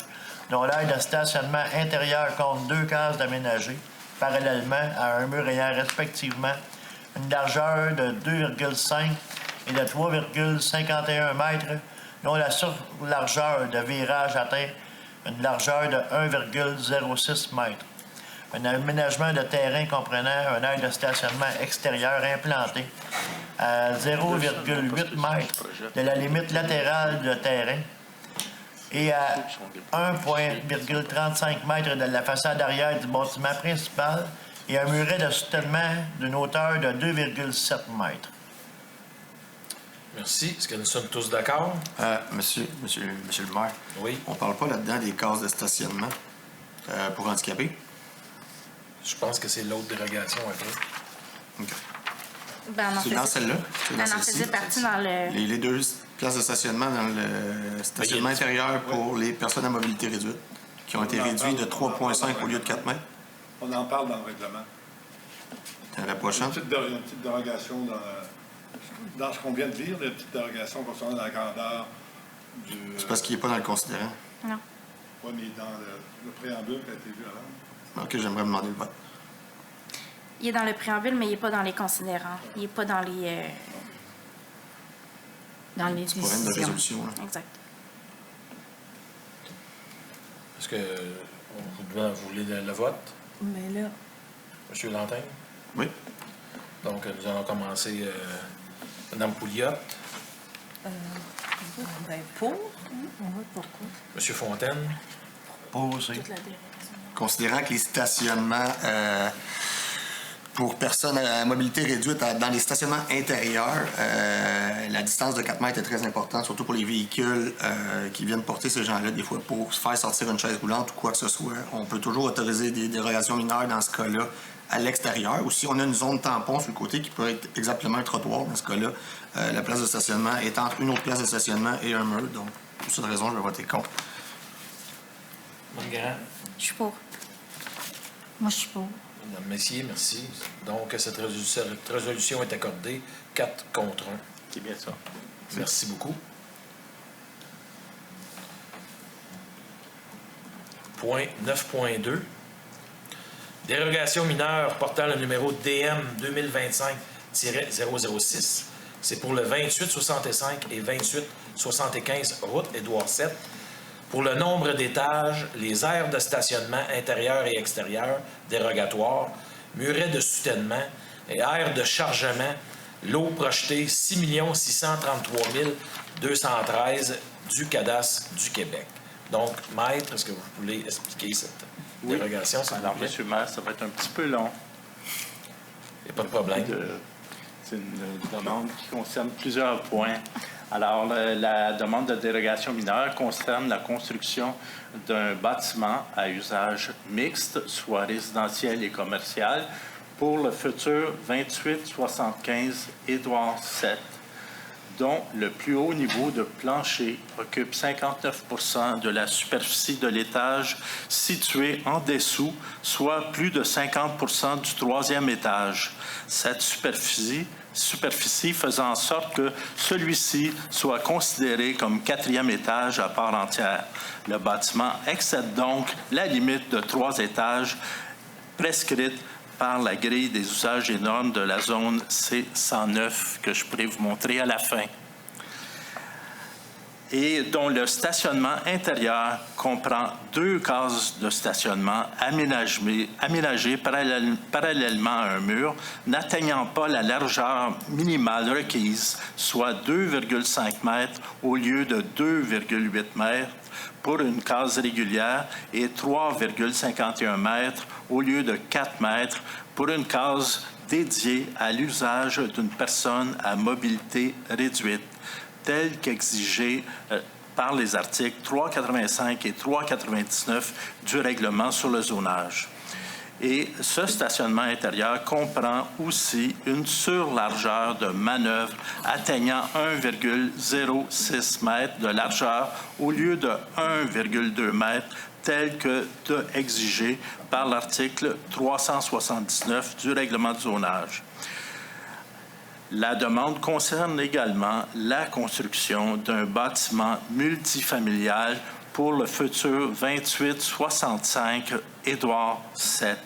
dont l'aire de stationnement intérieur compte 2 cases d'aménagés, parallèlement à un mur ayant respectivement une largeur de 2,5 et de 3,51 mètres, dont la surlargeur de virage atteint une largeur de 1,06 mètres. Un aménagement de terrain comprenant un aire de stationnement extérieur implanté à 0,8 mètres de la limite latérale de terrain et à 1,35 mètres de la façade arrière du bâtiment principal et un muret de soutènement d'une hauteur de 2,7 mètres. Merci. Est-ce que nous sommes tous d'accord? Monsieur le maire, Oui. on parle pas là-dedans des cases de stationnement pour handicapés? Je pense que c'est l'autre dérogation après. OK. Ben, on en C'est dans faisait- celle-là? C'est dans on en celle-ci? faisait partie dans le... Les 2 places de stationnement dans le stationnement intérieur pour les personnes à mobilité réduite, qui ont été réduites de 3,5 au lieu de 4 mètres. On en parle dans le règlement. La prochaine? Une petite dérogation dans ce qu'on vient de lire, une petite dérogation concernant la grandeur du... C'est parce qu'il n'est pas dans le considérant. Non. Oui, mais dans le préambule qui a été vu avant. OK, j'aimerais demander le vote. Il est dans le préambule, mais il n'est pas dans les considérants. Il n'est pas dans les... Dans les C'est pas une de décisions. résolution. Là. Exact. Est-ce que vous voulez le vote? Mais là, Monsieur Lantin? Oui. Donc, nous allons commencer. Mme Pouliot, ben pour. Monsieur Fontaine, Posé. Considérant que les stationnements pour personnes à mobilité réduite dans les stationnements intérieurs, la distance de 4 mètres est très importante, surtout pour les véhicules qui viennent porter ces gens-là, des fois pour faire sortir une chaise roulante ou quoi que ce soit. On peut toujours autoriser des dérogations mineures dans ce cas-là à l'extérieur. Ou si on a une zone tampon sur le côté qui peut être exactement un trottoir, dans ce cas-là, la place de stationnement est entre une autre place de stationnement et un mur. Donc, pour cette raison, je vais voter contre. Mme Grand, Je suis pour. Moi, je suis pour. Mme Messier, merci. Donc, cette résolution est accordée 4 contre 1. C'est bien ça. Merci beaucoup. Point 9.2. Dérogation mineure portant le numéro DM 2025-006. C'est pour le 2865 et 2875 route Édouard VII. Pour le nombre d'étages, les aires de stationnement intérieur et extérieur dérogatoires, murets de soutènement et aires de chargement, l'eau projetée 6 633 213 du cadastre du Québec. Donc, Maître, est-ce que vous voulez expliquer cette dérogation? Alors, M. le maire, ça va être un petit peu long. Il n'y a pas de problème. C'est une demande qui concerne plusieurs points. Alors, la demande de dérogation mineure concerne la construction d'un bâtiment à usage mixte, soit résidentiel et commercial, pour le futur 2875 Édouard 7, dont le plus haut niveau de plancher occupe 59% de la superficie de l'étage situé en dessous, soit plus de 50% du troisième étage. Cette superficie faisant en sorte que celui-ci soit considéré comme quatrième étage à part entière. Le bâtiment excède donc la limite de 3 étages prescrite par la grille des usages et normes de la zone C109 que je pourrais vous montrer à la fin, et dont le stationnement intérieur comprend 2 cases de stationnement aménagées parallèlement à un mur, n'atteignant pas la largeur minimale requise, soit 2,5 mètres au lieu de 2,8 mètres pour une case régulière et 3,51 mètres au lieu de 4 mètres pour une case dédiée à l'usage d'une personne à mobilité réduite, tel qu'exigé par les articles 385 et 399 du règlement sur le zonage. Et ce stationnement intérieur comprend aussi une surlargeur de manœuvre atteignant 1,06 mètre de largeur au lieu de 1,2 mètre, tel que exigé par l'article 379 du règlement de zonage. La demande concerne également la construction d'un bâtiment multifamilial pour le futur 2865 Édouard 7,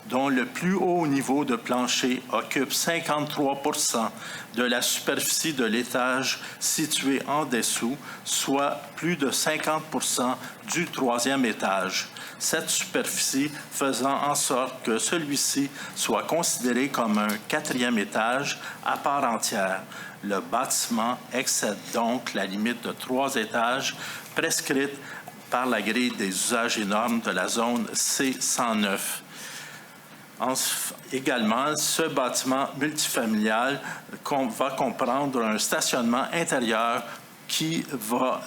dont le plus haut niveau de plancher occupe 53% de la superficie de l'étage situé en dessous, soit plus de 50% du troisième étage. Cette superficie faisant en sorte que celui-ci soit considéré comme un quatrième étage à part entière. Le bâtiment excède donc la limite de 3 étages prescrite par la grille des usages et normes de la zone C109. Également, ce bâtiment multifamilial va comprendre un stationnement intérieur qui va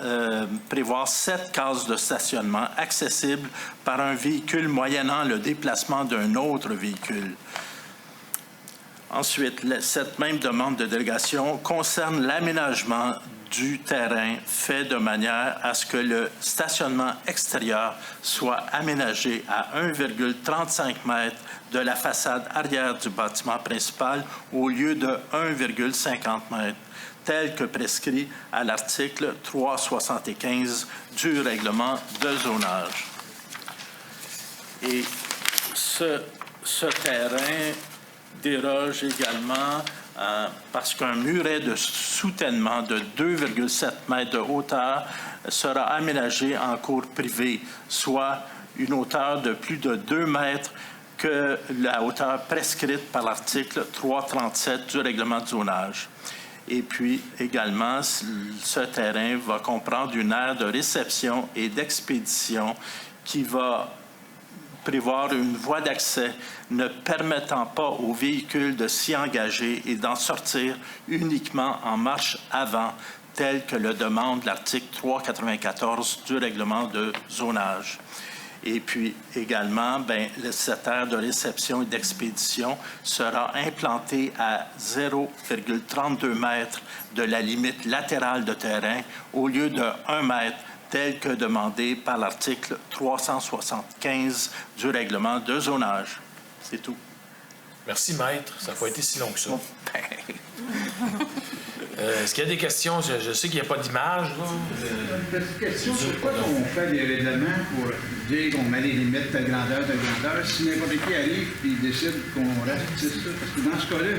prévoir 7 cases de stationnement accessibles par un véhicule moyennant le déplacement d'un autre véhicule. Ensuite, cette même demande de délégation concerne l'aménagement du terrain fait de manière à ce que le stationnement extérieur soit aménagé à 1,35 mètres de la façade arrière du bâtiment principal au lieu de 1,50 mètres, tel que prescrit à l'article 375 du règlement de zonage. Et ce terrain déroge également parce qu'un muret de soutènement de 2,7 mètres de hauteur sera aménagé en cour privée, soit une hauteur de plus de 2 mètres que la hauteur prescrite par l'article 337 du règlement de zonage. Et puis, également, ce terrain va comprendre une aire de réception et d'expédition qui va prévoir une voie d'accès ne permettant pas aux véhicules de s'y engager et d'en sortir uniquement en marche avant, tel que le demande l'article 394 du règlement de zonage. Et puis également, cette aire de réception et d'expédition sera implantée à 0,32 mètres de la limite latérale de terrain au lieu de 1 mètre, tel que demandé par l'article 375 du règlement de zonage. C'est tout. Merci, Maître. Ça n'a pas été si long que ça. Est-ce qu'il y a des questions? Je sais qu'il n'y a pas d'image. Une petite question. Pourquoi on fait des règlements pour dire qu'on met les limites de grandeur, si n'importe qui arrive et décide qu'on reste ça? Parce que dans ce cas-là,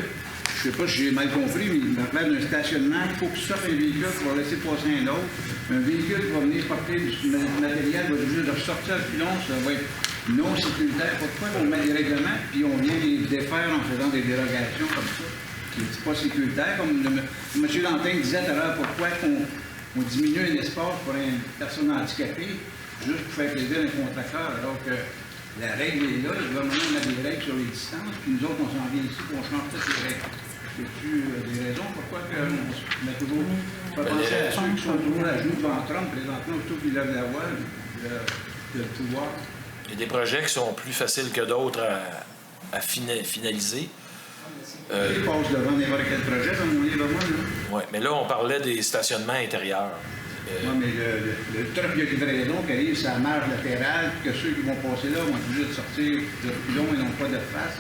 je ne sais pas si j'ai mal compris, mais dans le cadre d'un stationnement, il faut que sorte un véhicule pour laisser passer un autre. Un véhicule qui va venir porter du matériel va juste de ressortir le pilon, ça va être non sécuritaire. Pourquoi on met des règlements puis on vient les défaire en faisant des dérogations comme ça? C'est pas sécuritaire. Comme M. Lantin disait tout à l'heure, pourquoi on diminue un espace pour une personne handicapée juste pour faire plaisir à un contracteur, alors que la règle est là, le gouvernement a des règles sur les distances, puis nous autres, on s'en vient ici, puis on change peut-être les règles. C'est-tu des raisons pourquoi on a toujours pas pensé à ceux qui sont toujours à genoux devant Trump, présentement, surtout qu'ils lèvent la voix, le pouvoir? Il y a des projets qui sont plus faciles que d'autres à finaliser. Ils passent devant n'importe quel projet, comme on est vraiment, là. Oui, mais là, on parlait des stationnements intérieurs. Non, mais le truc de livraison qui arrive, c'est la marge latérale, puis que ceux qui vont passer là vont être obligés de sortir de pilon et non pas de face.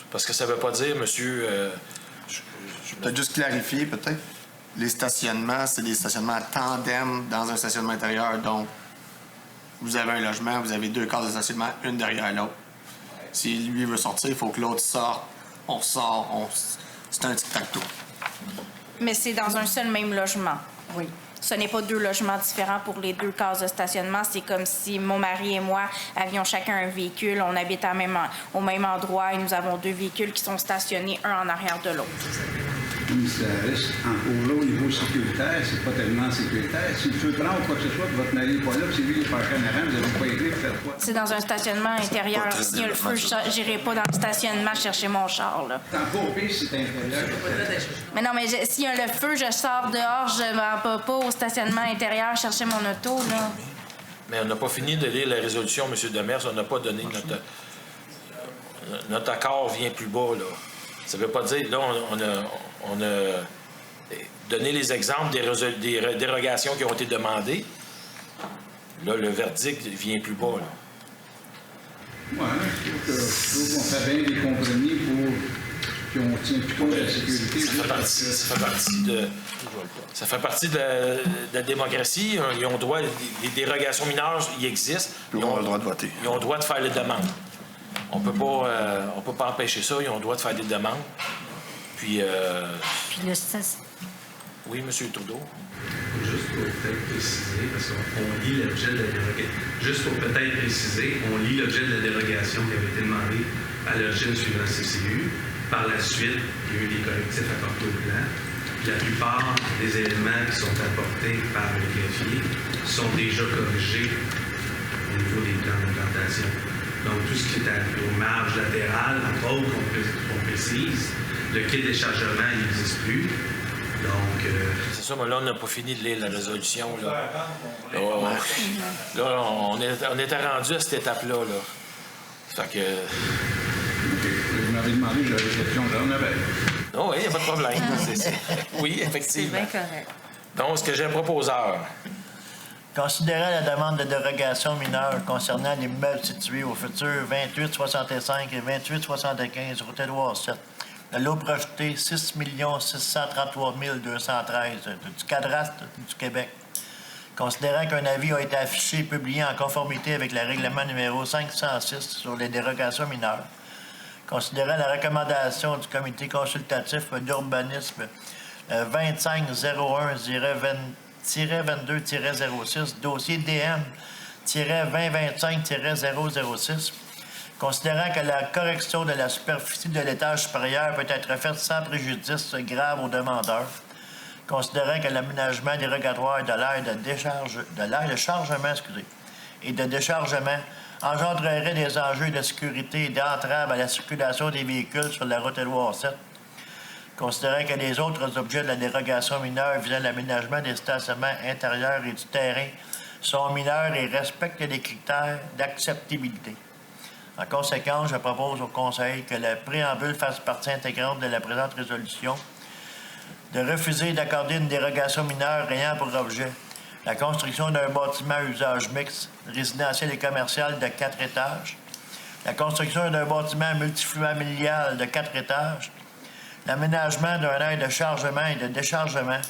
Parce que ça ne veut pas dire, monsieur... Peut-être juste clarifier, peut-être. Les stationnements, c'est des stationnements tandem dans un stationnement intérieur. Donc, vous avez un logement, vous avez 2 cases de stationnement, une derrière l'autre. Si lui veut sortir, il faut que l'autre sorte. On sort, c'est un tic-tac-toe. Mais c'est dans un seul même logement. Oui. Ce n'est pas 2 logements différents pour les 2 cases de stationnement. C'est comme si mon mari et moi avions chacun un véhicule. On habite au même endroit et nous avons 2 véhicules qui sont stationnés un en arrière de l'autre. Puis ça reste encore là au niveau sécuritaire, c'est pas tellement sécuritaire. Si le feu prend ou quoi que ce soit, puis votre mari n'est pas là, puis c'est lui qui est parqué en avant, vous n'allez pas aider pour faire quoi? C'est dans un stationnement intérieur. S'il y a le feu, je n'irai pas dans le stationnement chercher mon char. Là. C'est encore pire si c'est intérieur. Mais non, mais s'il y a le feu, je sors dehors, je ne vais pas au stationnement intérieur chercher mon auto. Là. Mais on n'a pas fini de lire la résolution, M. Demers. On n'a pas donné notre accord vient plus bas, là. Ça ne veut pas dire... Là, on a donné les exemples des dérogations qui ont été demandées. Là, le verdict vient plus bas, là. Oui, je trouve qu'on fait bien des compromis pour qu'on tienne plus compte de la sécurité. Ça fait partie de la démocratie. Ils ont droit, les dérogations mineures, ils existent. Ils ont le droit de voter. Ils ont le droit de faire les demandes. On peut pas empêcher ça. Ils ont le droit de faire des demandes. Puis le stress. Oui, M. Trudeau. Juste pour peut-être préciser, parce qu'on lit l'objet de la dérogation. Juste pour peut-être préciser, on lit l'objet de la dérogation qui avait été demandée à l'origine suivant le CCU. Par la suite, il y a eu des collectifs apportés au plan. La plupart des éléments qui sont apportés par le greffier sont déjà corrigés au niveau des plans d'implantation. Donc, tout ce qui est aux marges latérales, entre autres, qu'on précise, le quai de déchargement, il n'existe plus. Donc... C'est ça, mais là, on n'a pas fini de lire la résolution. Là, on était rendu à cette étape-là. Là. Fait que... Vous m'avez demandé, j'avais des questions là, on avait. Oh, oui, il n'y a pas de problème. Oui, effectivement. C'est bien correct. Donc, ce que j'ai un proposeur. Considérant la demande de dérogation mineure concernant l'immeuble situé au futur 2865 et 2875 route Édouard 7, de l'eau projetée 6 633 213 du cadastre du Québec. Considérant qu'un avis a été affiché et publié en conformité avec le règlement numéro 506 sur les dérogations mineures, considérant la recommandation du comité consultatif d'urbanisme 2501-22-06, dossier DM-2025-006, considérant que la correction de la superficie de l'étage supérieur peut être faite sans préjudice grave au demandeur, considérant que l'aménagement dérogatoire de l'aire de chargement et de déchargement engendrerait des enjeux de sécurité et d'entrave à la circulation des véhicules sur la route Édouard 7, considérant que les autres objets de la dérogation mineure visant l'aménagement des stationnements intérieurs et du terrain sont mineurs et respectent les critères d'acceptabilité. En conséquence, je propose au Conseil que le préambule fasse partie intégrante de la présente résolution, de refuser d'accorder une dérogation mineure ayant pour objet la construction d'un bâtiment à usage mixte, résidentiel et commercial de 4 étages, la construction d'un bâtiment multifamilial de 4 étages, l'aménagement d'un aire de chargement et de déchargement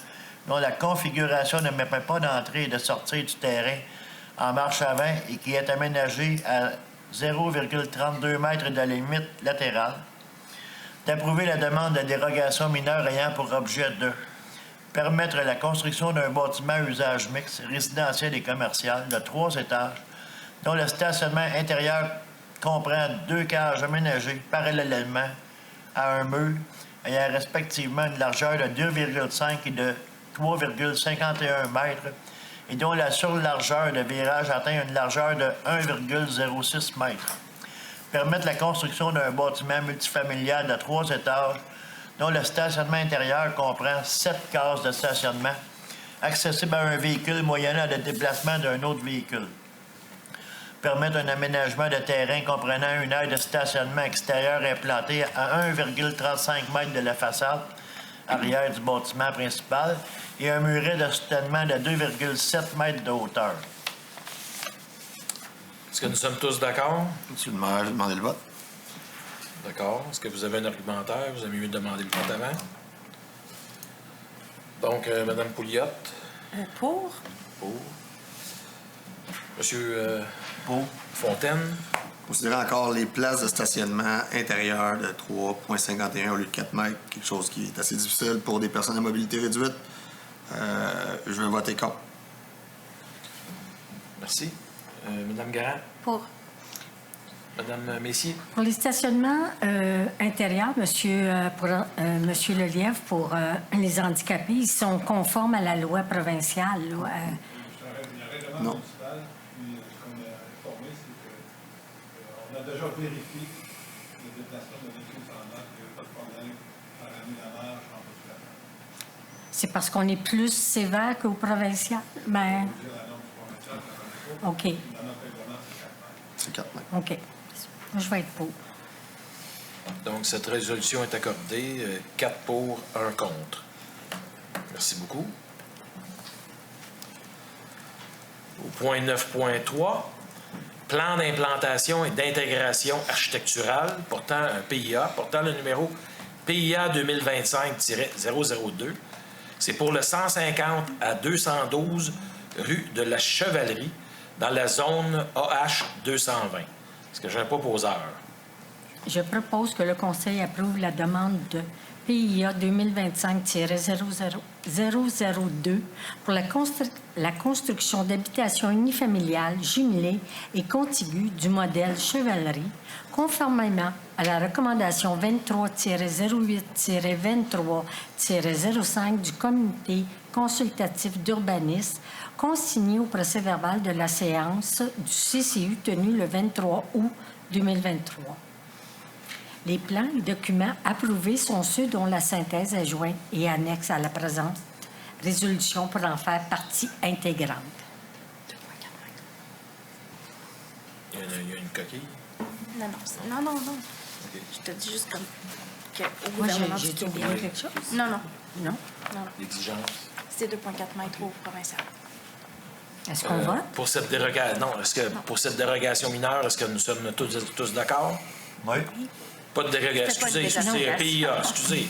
dont la configuration ne permet pas d'entrer et de sortir du terrain en marche avant et qui est aménagé à 0,32 m de la limite latérale, d'approuver la demande de dérogation mineure ayant pour objet de permettre la construction d'un bâtiment à usage mixte, résidentiel et commercial de 3 étages, dont le stationnement intérieur comprend 2 cages aménagées parallèlement à un mur ayant respectivement une largeur de 2,5 et de 3,51 mètres et dont la surlargeur de virage atteint une largeur de 1,06 m. Permettent la construction d'un bâtiment multifamilial de 3 étages dont le stationnement intérieur comprend 7 cases de stationnement accessibles à un véhicule moyennant le déplacement d'un autre véhicule. Permettent un aménagement de terrain comprenant une aire de stationnement extérieur implantée à 1,35 m de la façade arrière du bâtiment principal et un muret de soutènement de 2,7 m de hauteur. Est-ce que nous sommes tous d'accord? Monsieur le maire, je vais demander le vote. D'accord. Est-ce que vous avez un argumentaire? Vous avez mieux de demander le vote avant. Donc, Mme Pouliot. Pour? Pour. Monsieur Pour. Fontaine. Considérant encore les places de stationnement intérieures de 3,51 au lieu de 4 mètres, quelque chose qui est assez difficile pour des personnes à mobilité réduite, je vais voter contre. Merci. Mme Garand. Pour. Mme Messier. Pour les stationnements intérieurs, Monsieur Lelièvre, pour les handicapés, ils sont conformes à la loi provinciale. Là, Le règlement Non. municipal, puis ce qu'on a informé, c'est qu'on a déjà vérifié le déplacement de véhicules sans marque, il n'y a pas de problème à ramener la marge en bas de la marge. c'est parce qu'on est plus sévère qu'au provincial. Ben, Je veux dire, la norme du provincial, ça ne pas. OK. La norme règlement, c'est 4 mètres. C'est 4 mètres. OK. Moi, je vais être pour. Donc, cette résolution est accordée. 4 pour, 1 contre. Merci beaucoup. Au point 9.3, plan d'implantation et d'intégration architecturale portant un PIA, portant le numéro PIA 2025-002. C'est pour le 150 à 212 rue de la Chevalerie, dans la zone AH 220. Est-ce que j'ai un proposeur? Je propose que le Conseil approuve la demande de PIA 2025-002 pour la construction d'habitations unifamiliales jumelées et contiguës du modèle Chevalerie, conformément à la recommandation 23-08-23-05 du Comité consultatif d'urbanisme consigné au procès-verbal de la séance du CCU tenue le 23 août 2023. Les plans et documents approuvés sont ceux dont la synthèse est jointe et annexe à la présente résolution pour en faire partie intégrante. Il y a une coquille. Non. OK. Je te dis juste comme que au Moi, gouvernement j'ai du oublié Québec. quelque chose? Non. Non? L'exigence. C'est 2,4 mètres au provincial. Est-ce qu'on vote? Pour cette dérogation, non. Est-ce que pour cette dérogation mineure, est-ce que nous sommes tous d'accord? Oui. Pas de dérogation. C'était pas une Excusez, dérogation. PIA, excusez.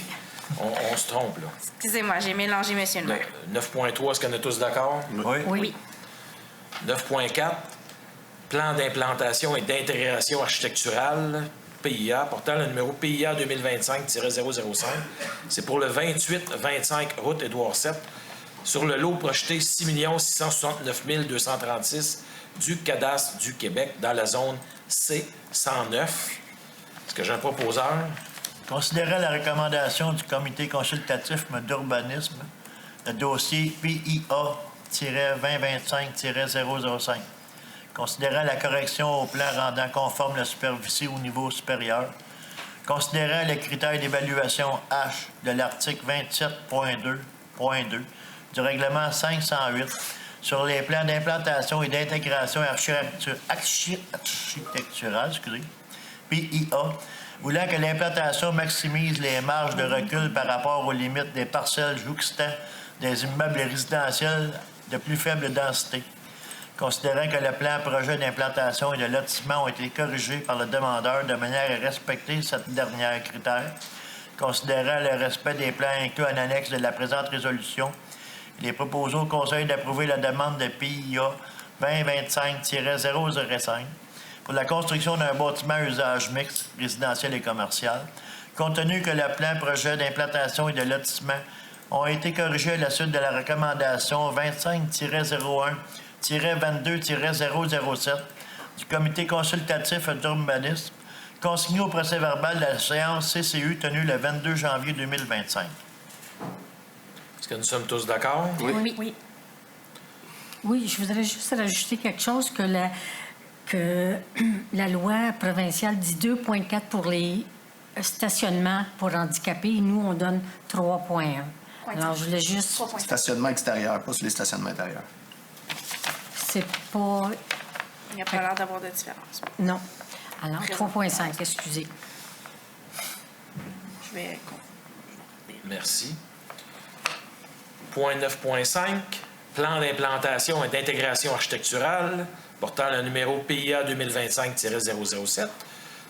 On se trompe, là. Excusez-moi, j'ai mélangé, monsieur le maire. 9.3, est-ce qu'on est tous d'accord? Oui. Oui. 9.4, plan d'implantation et d'intégration architecturale, PIA, portant le numéro PIA 2025-005. C'est pour le 28-25 route Édouard VII, sur le lot projeté 6 669 236 du cadastre du Québec dans la zone C109. Est-ce que j'ai un proposeur? Considérant la recommandation du Comité consultatif d'urbanisme, le dossier PIA-2025-005, considérant la correction au plan rendant conforme la superficie au niveau supérieur, considérant les critères d'évaluation H de l'article 27.2.2 du règlement 508 sur les plans d'implantation et d'intégration architecturale, PIA, voulant que l'implantation maximise les marges de recul par rapport aux limites des parcelles jouxtant des immeubles résidentiels de plus faible densité. Considérant que le plan projet d'implantation et de lotissement ont été corrigés par le demandeur de manière à respecter cette dernière critère, considérant le respect des plans inclus en annexe de la présente résolution, il est proposé au Conseil d'approuver la demande de PIA 2025-005 pour la construction d'un bâtiment à usage mixte, résidentiel et commercial, compte tenu que le plan projet d'implantation et de lotissement ont été corrigés à la suite de la recommandation 25-01-22-007 du Comité consultatif d'urbanisme, consigné au procès-verbal de la séance CCU tenue le 22 janvier 2025. Est-ce que nous sommes tous d'accord? Oui. Oui, je voudrais juste rajouter quelque chose que la loi provinciale dit 2,4 pour les stationnements pour handicapés. Et nous, on donne 3,1. Alors, je voulais juste... Stationnement extérieur, pas sur les stationnements intérieurs. C'est pas... Il n'y a pas l'air d'avoir de différence. Non. Alors, 3,5, excusez. Je vais... Merci. Point 9.5, plan d'implantation et d'intégration architecturale portant le numéro PIA 2025-007.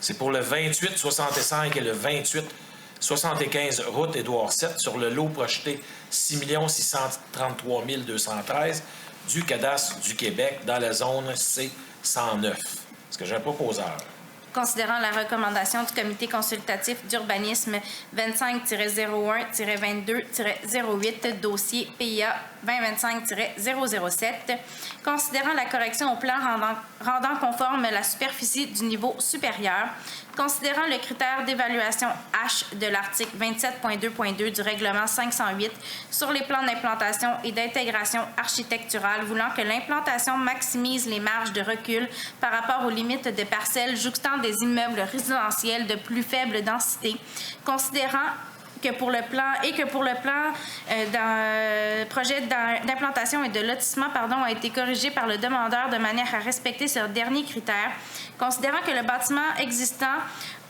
C'est pour le 2865 et le 2875 route Édouard VII sur le lot projeté 6 633 213 du cadastre du Québec dans la zone C109. Est-ce que j'ai un proposeur? Considérant la recommandation du Comité consultatif d'urbanisme 25-01-22-08, dossier PIA 2025-007, considérant la correction au plan rendant conforme la superficie du niveau supérieur, considérant le critère d'évaluation H de l'article 27.2.2 du règlement 508 sur les plans d'implantation et d'intégration architecturale voulant que l'implantation maximise les marges de recul par rapport aux limites de parcelles jouxtant des immeubles résidentiels de plus faible densité, considérant que pour le plan projet d'implantation et de lotissement a été corrigé par le demandeur de manière à respecter ce dernier critère, considérant que le bâtiment existant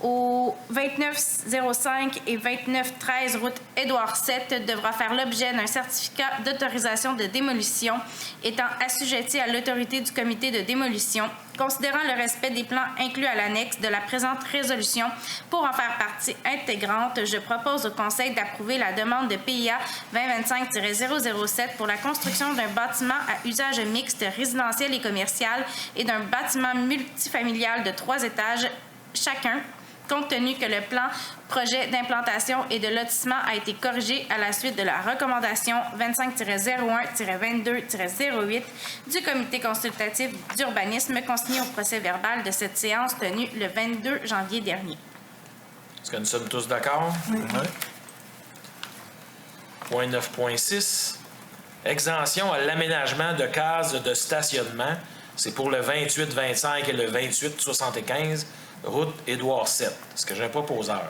au 2905 et 2913 route Édouard VII devra faire l'objet d'un certificat d'autorisation de démolition étant assujetti à l'autorité du comité de démolition, considérant le respect des plans inclus à l'annexe de la présente résolution pour en faire partie intégrante, je propose au Conseil d'approuver la demande de PIA 2025-007 pour la construction d'un bâtiment à usage mixte résidentiel et commercial et d'un bâtiment multifamilial de 3 étages chacun, compte tenu que le plan projet d'implantation et de lotissement a été corrigé à la suite de la recommandation 25-01-22-08 du Comité consultatif d'urbanisme consigné au procès-verbal de cette séance tenue le 22 janvier dernier. Est-ce que nous sommes tous d'accord? Oui. Point 9.6, exemption à l'aménagement de cases de stationnement. C'est pour le 28-25 et le 28-75 route Édouard VII. Est-ce que j'ai un proposeur?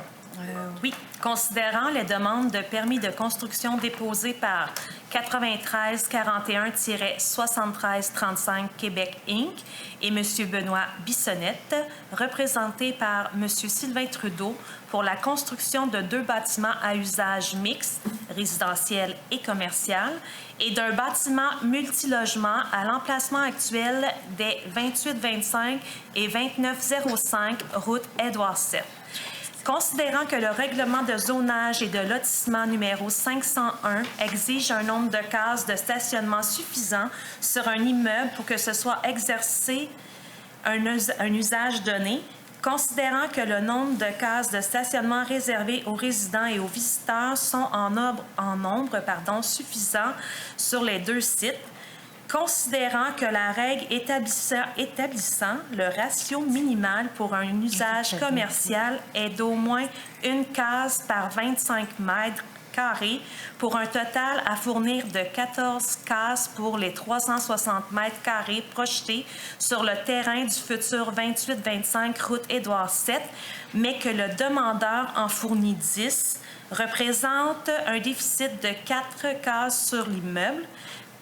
Oui. Considérant les demandes de permis de construction déposées par 9341-7335 Québec Inc. et M. Benoît Bissonnette, représenté par M. Sylvain Trudeau, pour la construction de 2 bâtiments à usage mixte, résidentiel et commercial, et d'un bâtiment multilogement à l'emplacement actuel des 2825 et 2905 route Édouard VII. Considérant que le règlement de zonage et de lotissement numéro 501 exige un nombre de cases de stationnement suffisant sur un immeuble pour que ce soit exercé un usage donné, considérant que le nombre de cases de stationnement réservées aux résidents et aux visiteurs sont en nombre suffisant sur les 2 sites, considérant que la règle établissant le ratio minimal pour un usage commercial est d'au moins 1 case par 25 mètres carrés pour un total à fournir de 14 cases pour les 360 mètres carrés projetés sur le terrain du futur 28-25 route Édouard VII, mais que le demandeur en fournit 10, représente un déficit de 4 cases sur l'immeuble.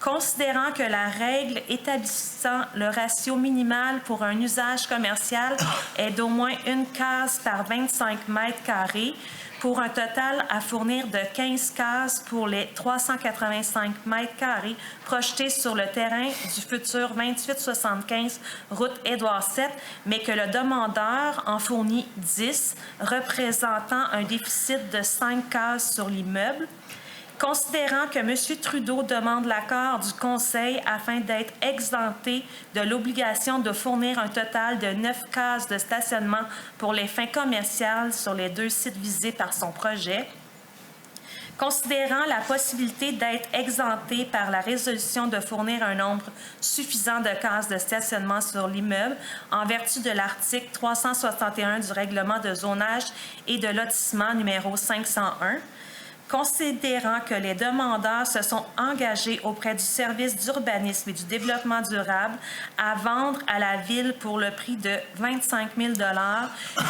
Considérant que la règle établissant le ratio minimal pour un usage commercial est d'au moins 1 case par 25 mètres carrés, pour un total à fournir de 15 cases pour les 385 mètres carrés projetés sur le terrain du futur 2875 route Édouard VII, mais que le demandeur en fournit 10, représentant un déficit de 5 cases sur l'immeuble. Considérant que M. Trudeau demande l'accord du Conseil afin d'être exempté de l'obligation de fournir un total de 9 cases de stationnement pour les fins commerciales sur les 2 sites visés par son projet, considérant la possibilité d'être exempté par la résolution de fournir un nombre suffisant de cases de stationnement sur l'immeuble en vertu de l'article 361 du règlement de zonage et de lotissement numéro 501, Considérant que les demandeurs se sont engagés auprès du service d'urbanisme et du développement durable à vendre à la Ville pour le prix de 25 000 $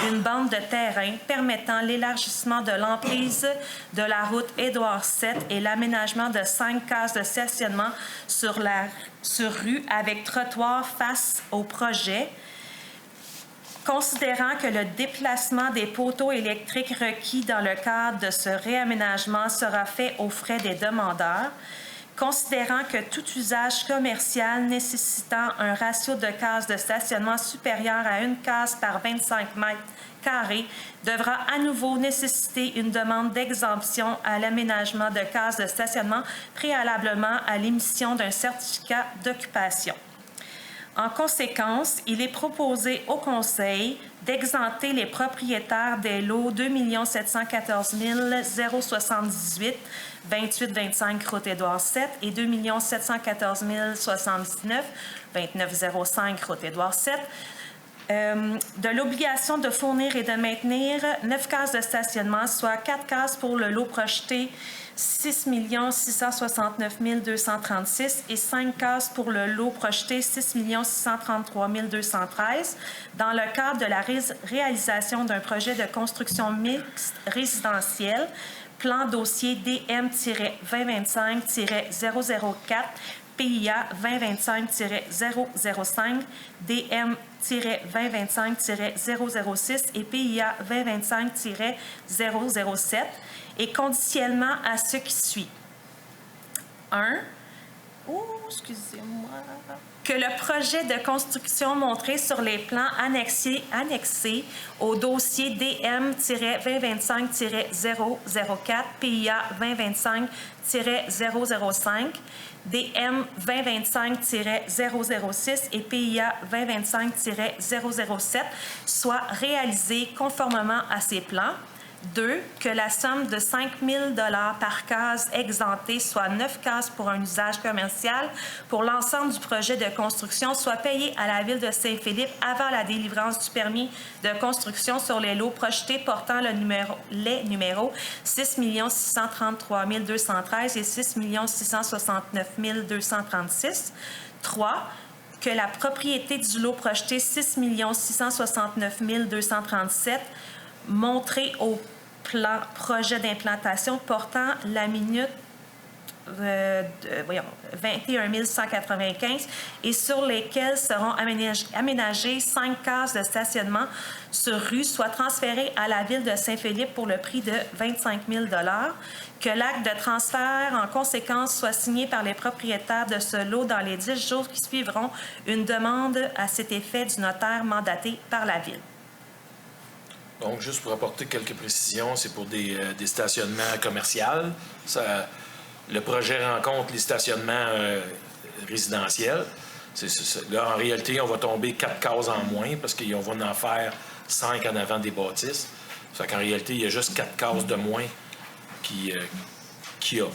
une bande de terrain permettant l'élargissement de l'emprise de la route Édouard VII et l'aménagement de 5 cases de stationnement sur rue avec trottoir face au projet, considérant que le déplacement des poteaux électriques requis dans le cadre de ce réaménagement sera fait aux frais des demandeurs, considérant que tout usage commercial nécessitant un ratio de cases de stationnement supérieur à 1 case par 25 mètres carrés devra à nouveau nécessiter une demande d'exemption à l'aménagement de cases de stationnement préalablement à l'émission d'un certificat d'occupation. En conséquence, il est proposé au Conseil d'exempter les propriétaires des lots 2 714 078 2825 route Édouard VII et 2 714 079 2905 route Édouard VII de l'obligation de fournir et de maintenir 9 cases de stationnement, soit 4 cases pour le lot projeté 6 669 236 et 5 cases pour le lot projeté 6 633 213 dans le cadre de la réalisation d'un projet de construction mixte résidentielle, plan dossier DM-2025-004, PIA 2025-005, DM-2025-006 et PIA 2025-007, et conditionnellement à ce qui suit. 1. Que le projet de construction montré sur les plans annexés au dossier DM-2025-004, PIA 2025-005, DM 2025-006 et PIA 2025-007 soit réalisé conformément à ces plans. 2. Que la somme de 5 000 $ par case exemptée, soit 9 cases pour un usage commercial, pour l'ensemble du projet de construction, soit payée à la Ville de Saint-Philippe avant la délivrance du permis de construction sur les lots projetés portant les numéros 6 633 213 et 6 669 236. 3. Que la propriété du lot projeté 6 669 237 montré au plan projet d'implantation portant la minute 21 195 et sur lesquels seront aménagées 5 cases de stationnement sur rue, soit transférées à la Ville de Saint-Philippe pour le prix de 25 000 $, que l'acte de transfert en conséquence soit signé par les propriétaires de ce lot dans les 10 jours qui suivront une demande à cet effet du notaire mandaté par la Ville. Donc, juste pour apporter quelques précisions, c'est pour des stationnements commerciaux. Le projet rencontre les stationnements résidentiels. Là, en réalité, on va tomber 4 cases en moins parce qu'on va en faire 5 en avant des bâtisses. Ça fait qu'en réalité, il y a juste 4 cases de moins qu'il y a.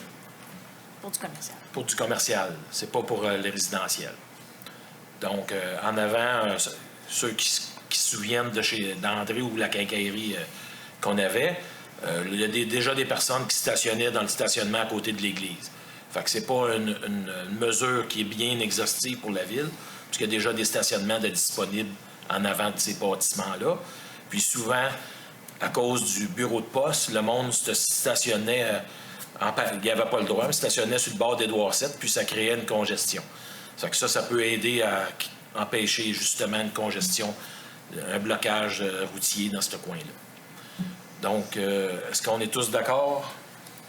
Pour du commercial. Pour du commercial. C'est pas pour les résidentiels. Donc, en avant, ceux qui se souviennent d'André ou la quincaillerie qu'on avait, il y a déjà des personnes qui stationnaient dans le stationnement à côté de l'église. Fait que c'est pas une mesure qui est bien exhaustive pour la Ville, puisqu'il y a déjà des stationnements disponibles en avant de ces bâtiments-là. Puis souvent, à cause du bureau de poste, le monde se stationnait, il n'y avait pas le droit, mais stationnait sur le bord d'Édouard VII, puis ça créait une congestion. Fait que ça peut aider à empêcher justement une congestion, un blocage routier dans ce coin-là. Donc, est-ce qu'on est tous d'accord?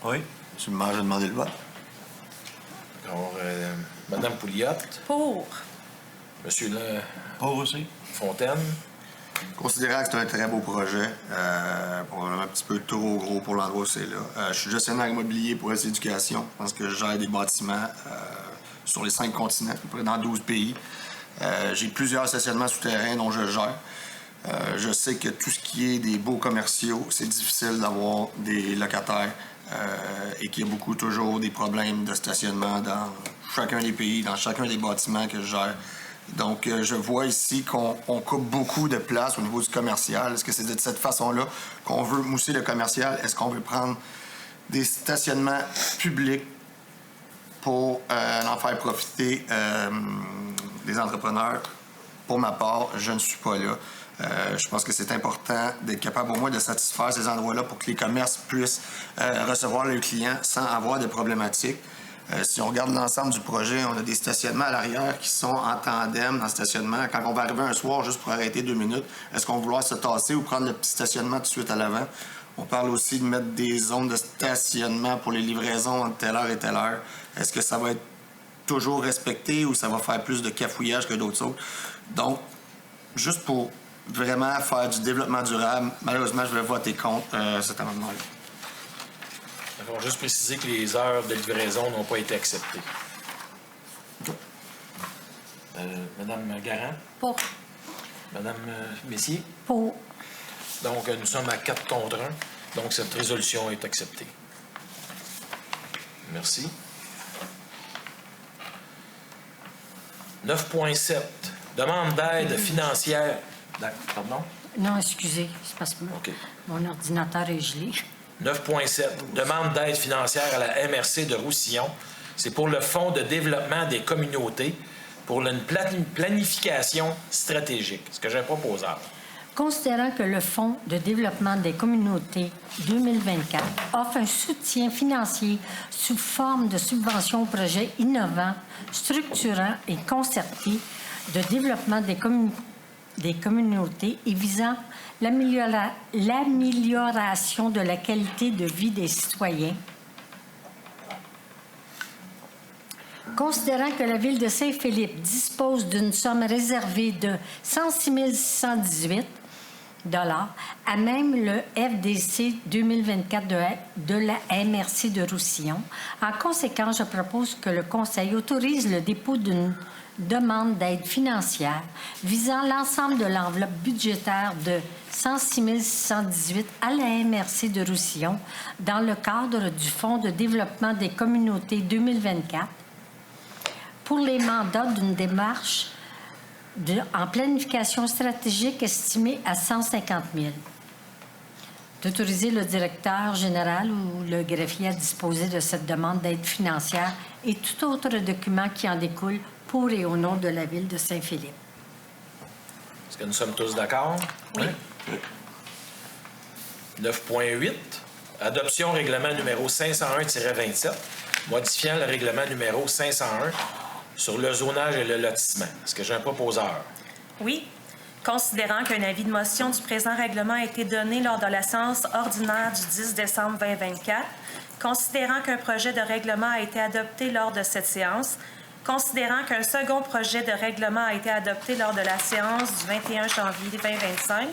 Oui. Tu me j'ai demandé le vote. Alors, Mme Pouliot. Pour. Monsieur Pour aussi. Fontaine. Considérant que c'est un très beau projet, probablement un petit peu trop gros pour l'endroit où c'est là. Je suis gestionnaire immobilier pour S-Éducation. Je pense que je gère des bâtiments sur les 5 continents, à peu près dans 12 pays. J'ai plusieurs stationnements souterrains dont je gère. Je sais que tout ce qui est des beaux commerciaux, c'est difficile d'avoir des locataires et qu'il y a toujours des problèmes de stationnement dans chacun des pays, dans chacun des bâtiments que je gère. Donc, je vois ici qu'on coupe beaucoup de place au niveau du commercial. Est-ce que c'est de cette façon-là qu'on veut mousser le commercial? Est-ce qu'on veut prendre des stationnements publics pour en faire profiter les entrepreneurs. Pour ma part, je ne suis pas là. Je pense que c'est important d'être capable au moins de satisfaire ces endroits-là pour que les commerces puissent recevoir leurs clients sans avoir de problématiques. Si on regarde l'ensemble du projet, on a des stationnements à l'arrière qui sont en tandem dans le stationnement. Quand on va arriver un soir juste pour arrêter 2 minutes, est-ce qu'on va vouloir se tasser ou prendre le petit stationnement tout de suite à l'avant? On parle aussi de mettre des zones de stationnement pour les livraisons entre telle heure et telle heure. Est-ce que ça va être toujours respecté ou ça va faire plus de cafouillage que d'autres choses? Donc, juste pour vraiment faire du développement durable, malheureusement, je vais voter contre cet amendement-là. On va juste préciser que les heures de livraison n'ont pas été acceptées. Madame Garand? Pour. Madame Messier? Pour. Donc, nous sommes à 4 contre 1. Donc, cette résolution est acceptée. Merci. 9.7. Demande d'aide financière. Pardon? Non, excusez, c'est parce que mon ordinateur est gelé. 9.7. Demande d'aide financière à la MRC de Roussillon. C'est pour le Fonds de développement des communautés pour une planification stratégique. Ce que j'ai proposé. Considérant que le Fonds de développement des communautés 2024 offre un soutien financier sous forme de subventions aux projets innovants, structurants et concertés de développement des communautés et visant l'amélioration de la qualité de vie des citoyens. Considérant que la Ville de Saint-Philippe dispose d'une somme réservée de 106 618 à même le FDC 2024 de la MRC de Roussillon. En conséquence, je propose que le Conseil autorise le dépôt d'une demande d'aide financière visant l'ensemble de l'enveloppe budgétaire de 106 618 à la MRC de Roussillon dans le cadre du Fonds de développement des communautés 2024 pour les mandats d'une démarche en planification stratégique estimée à 150 000. D'autoriser le directeur général ou le greffier à disposer de cette demande d'aide financière et tout autre document qui en découle pour et au nom de la Ville de Saint-Philippe. Est-ce que nous sommes tous d'accord? Oui. 9.8. Adoption règlement numéro 501-27, modifiant le règlement numéro 501 sur le zonage et le lotissement. Est-ce que j'ai un proposeur? Oui. Considérant qu'un avis de motion du présent règlement a été donné lors de la séance ordinaire du 10 décembre 2024, considérant qu'un projet de règlement a été adopté lors de cette séance, considérant qu'un second projet de règlement a été adopté lors de la séance du 21 janvier 2025,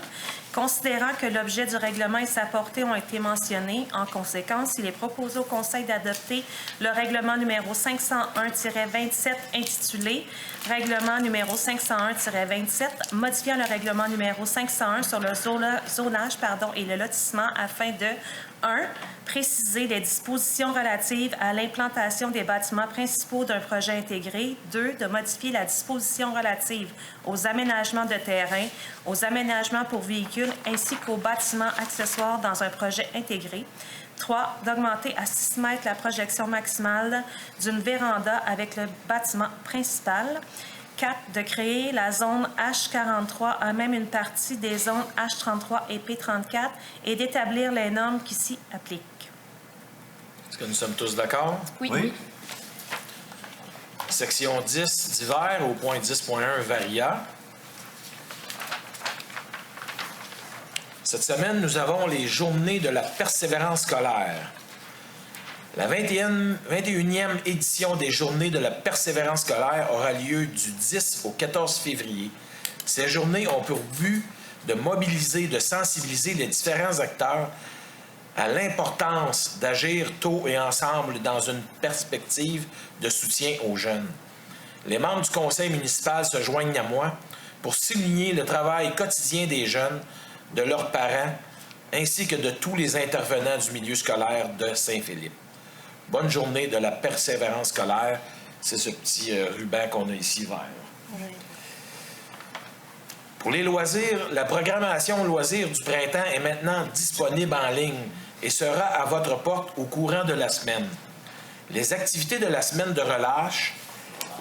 considérant que l'objet du règlement et sa portée ont été mentionnés, en conséquence, il est proposé au Conseil d'adopter le règlement numéro 501-27 intitulé « Règlement numéro 501-27 modifiant le règlement numéro 501 sur le zonage et le lotissement afin de 1. Préciser les dispositions relatives à l'implantation des bâtiments principaux d'un projet intégré. 2. De modifier la disposition relative aux aménagements de terrain, aux aménagements pour véhicules ainsi qu'aux bâtiments accessoires dans un projet intégré. 3. D'augmenter à 6 mètres la projection maximale d'une véranda avec le bâtiment principal. 4. De créer la zone H43 à même une partie des zones H33 et P34 et d'établir les normes qui s'y appliquent. Est-ce que nous sommes tous d'accord? Oui. Section 10, divers, au point 10.1, varia. Cette semaine, nous avons les journées de la persévérance scolaire. La 21e édition des Journées de la persévérance scolaire aura lieu du 10 au 14 février. Ces journées ont pour but de mobiliser, de sensibiliser les différents acteurs à l'importance d'agir tôt et ensemble dans une perspective de soutien aux jeunes. Les membres du conseil municipal se joignent à moi pour souligner le travail quotidien des jeunes, de leurs parents, ainsi que de tous les intervenants du milieu scolaire de Saint-Philippe. Bonne journée de la persévérance scolaire. C'est ce petit ruban qu'on a ici vert. Oui. Pour les loisirs, la programmation loisirs du printemps est maintenant disponible en ligne et sera à votre porte au courant de la semaine. Les activités de la semaine de relâche,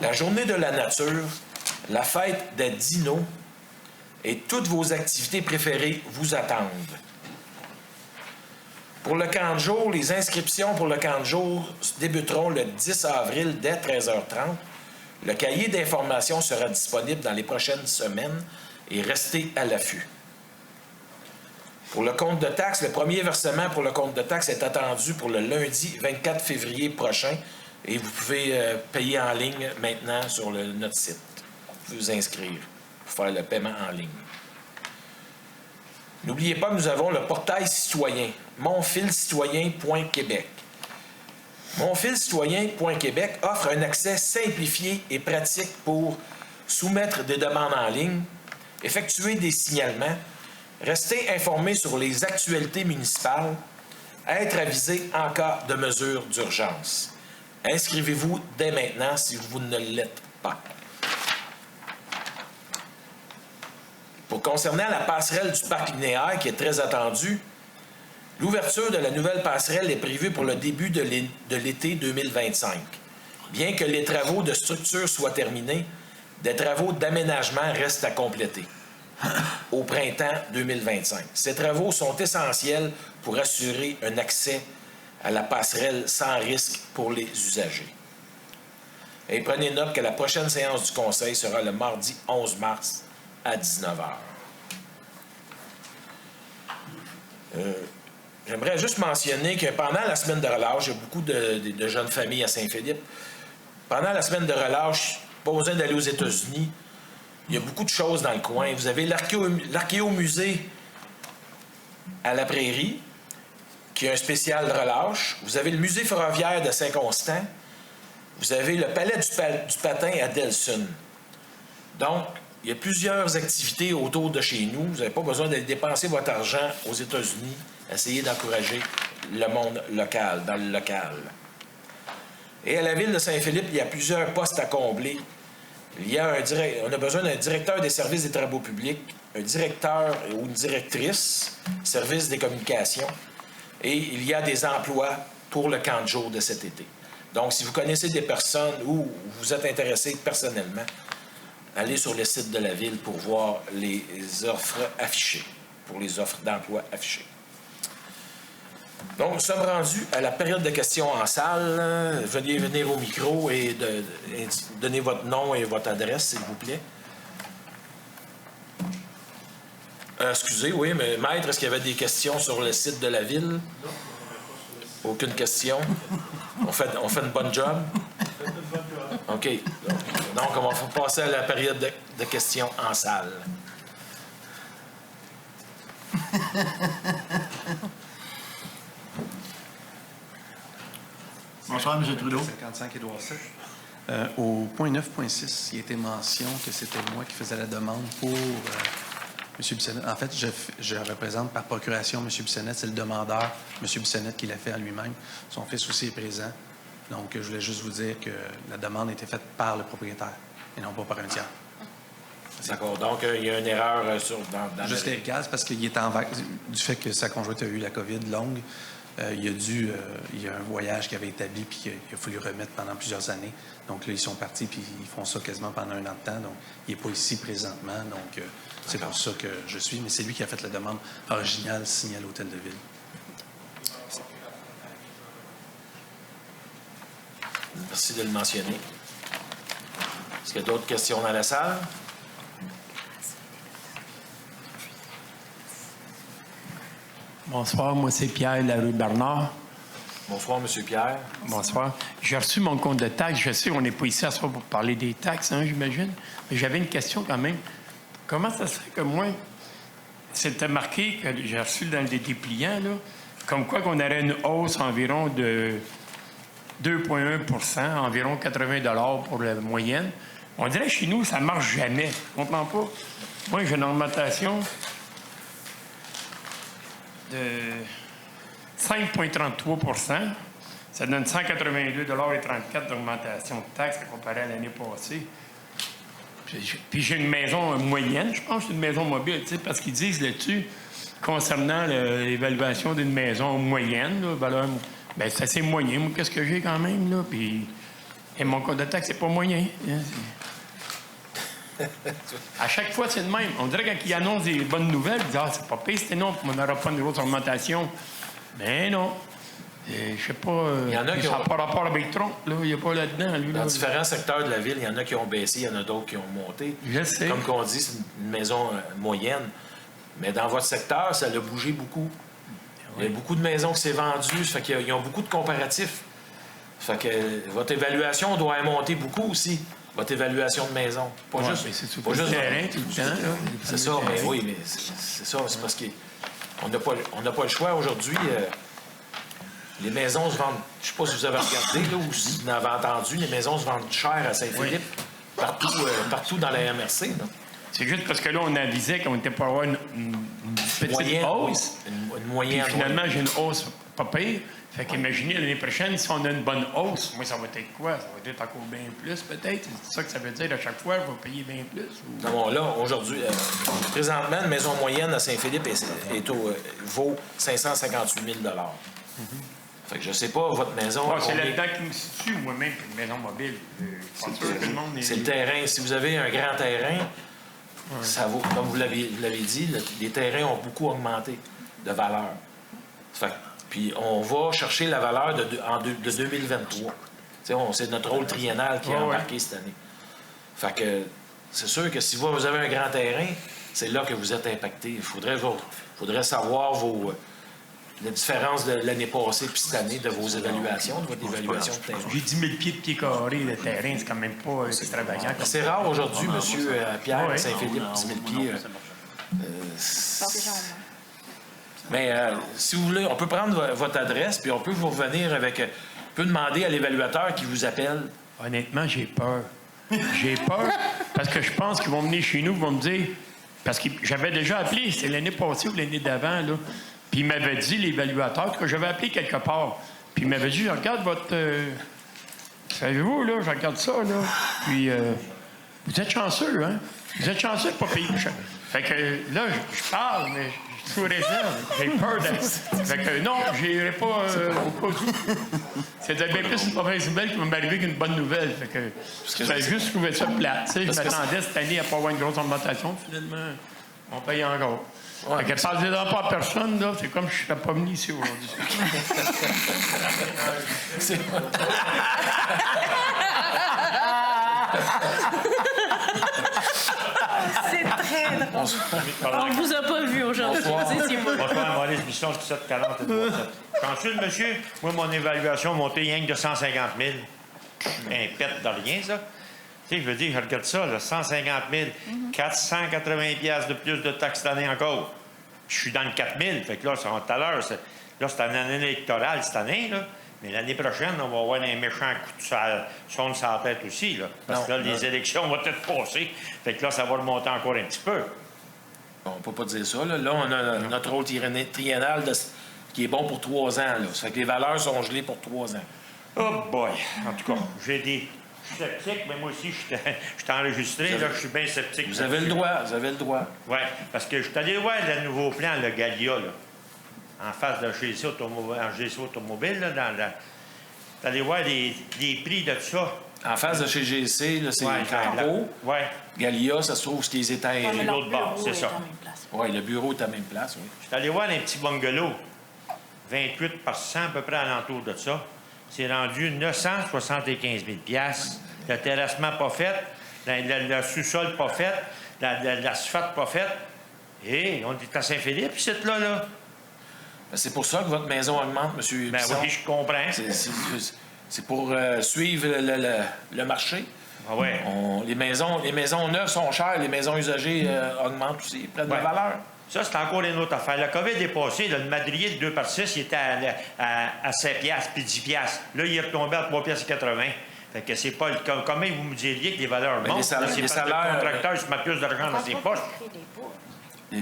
la journée de la nature, la fête des dinos et toutes vos activités préférées vous attendent. Pour le camp de jour, les inscriptions pour le camp de jour débuteront le 10 avril dès 13h30. Le cahier d'information sera disponible dans les prochaines semaines et restez à l'affût. Pour le compte de taxes, le premier versement pour le compte de taxes est attendu pour le lundi 24 février prochain et vous pouvez payer en ligne maintenant sur notre site. Vous pouvez vous inscrire pour faire le paiement en ligne. N'oubliez pas que nous avons le portail citoyen, monfilcitoyen.québec. Monfilcitoyen.québec offre un accès simplifié et pratique pour soumettre des demandes en ligne, effectuer des signalements, rester informé sur les actualités municipales, être avisé en cas de mesures d'urgence. Inscrivez-vous dès maintenant si vous ne l'êtes pas. Pour concernant la passerelle du parc linéaire qui est très attendue, l'ouverture de la nouvelle passerelle est prévue pour le début de l'été 2025. Bien que les travaux de structure soient terminés, des travaux d'aménagement restent à compléter au printemps 2025. Ces travaux sont essentiels pour assurer un accès à la passerelle sans risque pour les usagers. Et prenez note que la prochaine séance du Conseil sera le mardi 11 mars à 19h. J'aimerais juste mentionner que pendant la semaine de relâche, il y a beaucoup de jeunes familles à Saint-Philippe. Pendant la semaine de relâche, pas besoin d'aller aux États-Unis. Il y a beaucoup de choses dans le coin. Vous avez l'archéomusée à la Prairie, qui a un spécial de relâche. Vous avez le musée ferroviaire de Saint-Constant. Vous avez le palais du patin à Delson. Donc, il y a plusieurs activités autour de chez nous. Vous n'avez pas besoin d'aller dépenser votre argent aux États-Unis. Essayez d'encourager le monde local, dans le local. Et à la ville de Saint-Philippe, il y a plusieurs postes à combler. On a besoin d'un directeur des services des travaux publics, un directeur ou une directrice, service des communications, et il y a des emplois pour le camp de jour de cet été. Donc, si vous connaissez des personnes ou vous êtes intéressé personnellement, allez sur le site de la ville pour voir les offres affichées, pour les offres d'emploi affichées. Donc, nous sommes rendus à la période de questions en salle. Veuillez venir au micro et donner votre nom et votre adresse, s'il vous plaît. Excusez, oui, mais maître, est-ce qu'il y avait des questions sur le site de la ville? Aucune question? On fait une bonne job? OK. Donc, on va passer à la période de questions en salle. Bonsoir, M. Trudeau. 55 Édouard 7. Au point 9.6, il a été mention que c'était moi qui faisais la demande pour M. Bissonnette. En fait, je représente par procuration M. Bissonnette. C'est le demandeur, M. Bissonnette, qui l'a fait à lui-même. Son fils aussi est présent. Donc, je voulais juste vous dire que la demande a été faite par le propriétaire et non pas par un tiers. D'accord. Donc, il y a une erreur dans juste efficace parce qu'il est en vacances. Du fait que sa conjointe a eu la COVID longue, il y a un voyage qui avait établi puis qu'il a fallu remettre pendant plusieurs années. Donc là, ils sont partis puis ils font ça quasiment pendant un an de temps. Donc, il n'est pas ici présentement. Donc, c'est pour ça que je suis. Mais c'est lui qui a fait la demande originale signée à l'Hôtel de Ville. Merci de le mentionner. Est-ce qu'il y a d'autres questions dans la salle? Bonsoir, moi c'est Pierre de la rue Bernard. Bonsoir, M. Pierre. Bonsoir. J'ai reçu mon compte de taxes. Je sais qu'on n'est pas ici à soir pour parler des taxes, hein, j'imagine. Mais j'avais une question quand même. Comment ça se fait que moi, c'était marqué que j'ai reçu dans les dépliants, là, comme quoi qu'on aurait une hausse environ de 2,1 environ 80 $ pour la moyenne. On dirait que chez nous, ça ne marche jamais. Je ne comprends pas. Moi, j'ai une augmentation de 5,33 %. Ça donne 182,34 $ d'augmentation de taxes comparé à l'année passée. Puis j'ai une maison moyenne, je pense, une maison mobile, parce qu'ils disent là-dessus concernant l'évaluation d'une maison moyenne, là, valeur, ben, c'est assez moyen. Moi, qu'est-ce que j'ai quand même, là? Puis, et mon compte de taxe, c'est pas moyen. Hein, à chaque fois, c'est le même. On dirait quand ils annoncent des bonnes nouvelles, ils disent « Ah, c'est pas pire, c'était non, on n'aura pas une grosse augmentation. » Ben non. Je sais pas. Il y en a qui ça n'a ont... pas rapport avec Trump, là. Il n'y a pas là-dedans, lui. Dans Là, différents secteurs de la ville, il y en a qui ont baissé, il y en a d'autres qui ont monté. Je sais. Comme qu'on dit, c'est une maison moyenne. Mais dans votre secteur, ça a bougé beaucoup. Il y a beaucoup de maisons qui s'est vendues, ça fait qu'ils ont beaucoup de comparatifs. Ça fait que votre évaluation doit monter beaucoup aussi. Votre évaluation de maison. Pas ouais, juste. C'est pas juste terrain tout le temps, là. C'est ça, mais oui, mais c'est ça. C'est parce qu'on n'a pas le choix aujourd'hui. Les maisons se vendent. Je ne sais pas si vous avez regardé là, ou si vous en avez entendu, les maisons se vendent cher à Saint-Philippe, partout dans la MRC. Là. C'est juste parce que là, on avisait qu'on était pour avoir une petite moyenne, hausse. Une moyenne. Puis finalement, j'ai une hausse pas pire. Fait qu'imaginez l'année prochaine, si on a une bonne hausse, moi, ça va être quoi? Ça va être encore bien plus, peut-être? C'est ça que ça veut dire à chaque fois, je vais payer bien plus? Ou... Non, là, aujourd'hui, présentement, une maison moyenne à Saint-Philippe vaut 558 000 Fait que je sais pas, votre maison... c'est là-dedans qui me situe, moi-même, une maison mobile. C'est le terrain. Si vous avez un grand terrain, ça vaut, comme vous l'avez dit, les terrains ont beaucoup augmenté de valeur. Fait que, puis on va chercher la valeur de 2023. C'est notre rôle triennal qui est embarqué cette année. Fait que c'est sûr que si vous avez un grand terrain, c'est là que vous êtes impacté. Il faudrait savoir la différence de l'année passée puis cette année de vos évaluations, de votre évaluation de terrain. J'ai 10 000 pieds de pieds carrés de terrain, c'est quand même pas extravagant. C'est rare aujourd'hui, M. Pierre Saint-Philippe, 10 000 pieds. Mais si vous voulez, on peut prendre votre adresse, puis on peut vous revenir avec... On peut demander à l'évaluateur qui vous appelle. Honnêtement, j'ai peur. J'ai peur parce que je pense qu'ils vont venir chez nous, ils vont me dire... Parce que j'avais déjà appelé, c'est l'année passée ou l'année d'avant, là. Puis il m'avait dit, l'évaluateur, que j'avais appelé quelque part. Puis il m'avait dit, je regarde votre... Savez-vous, là, je regarde ça, là. Puis vous êtes chanceux, hein? Vous êtes chanceux de pas payer. Fait que là, je parle, mais je suis sous réserve. J'ai peur d'être... Fait que non, j'irai pas au cas où. C'était bien plus une mauvaise nouvelle qui va m'arriver qu'une bonne nouvelle. Fait que j'avais juste trouvé ça plate. Je m'attendais cette année à pas avoir une grosse augmentation. Finalement, on paye encore. Ouais, fait que parlez-en pas à personne, là. C'est comme si je ne serais pas venu ici aujourd'hui. C'est très drôle. On ne vous a pas vu aujourd'hui. Bonsoir, Maurice Bisson, 1740 et 37. Chanceux, monsieur, moi, mon évaluation a monté rien que de 150 000. Un pète de rien, ça. Tu sais, je veux dire, je regarde ça, là, 150 000, 480 piastres de plus de taxes cette année encore. Je suis dans le 4 000, fait que là, tout à l'heure, là, c'est une année électorale cette année, là. Mais l'année prochaine, on va avoir un méchant coup de sonde sur la tête aussi, là. Parce que là, les élections vont peut-être passer. Fait que là, ça va remonter encore un petit peu. On ne peut pas dire ça, là. Là, on a notre rôle triennal qui est bon pour 3 ans, là. Ça fait que les valeurs sont gelées pour 3 ans. Oh boy! En tout cas, j'ai des... Je suis sceptique, mais moi aussi, je suis enregistré, là, je suis bien sceptique. Vous avez le droit, vous avez le droit. Oui, parce que je suis allé voir le nouveau plan, le Galia, là, en face de GC Automobile, là, dans la... Vous allez voir les prix de ça. En face de chez GC, là, c'est Campo. Oui. Galia, ça se trouve ce qui les étaient... L'autre bord, c'est ça. Oui, le bureau est à la même place, oui. Je suis allé voir un petit bungalow, 28 par 100 à peu près alentour de ça. C'est rendu 975 000 $. Le terrassement pas fait, le sous-sol pas fait, l'asphalte pas fait. Et on est à Saint-Philippe, c'est là. C'est pour ça que votre maison augmente, M. Bisson. Ben oui, je comprends. C'est pour suivre le marché. Ah ouais. Les maisons neuves sont chères, les maisons usagées augmentent aussi, prennent de la valeur. Ça, c'est encore une autre affaire. Le COVID est passé, le madrier de 2 par 6, il était à 7 piastres puis 10 piastres. Là, il est retombé à 3 piastres 80. Fait que c'est pas... Comment vous me diriez que les valeurs montent? Les salaires... Le contracteur se met plus d'argent dans ses poches.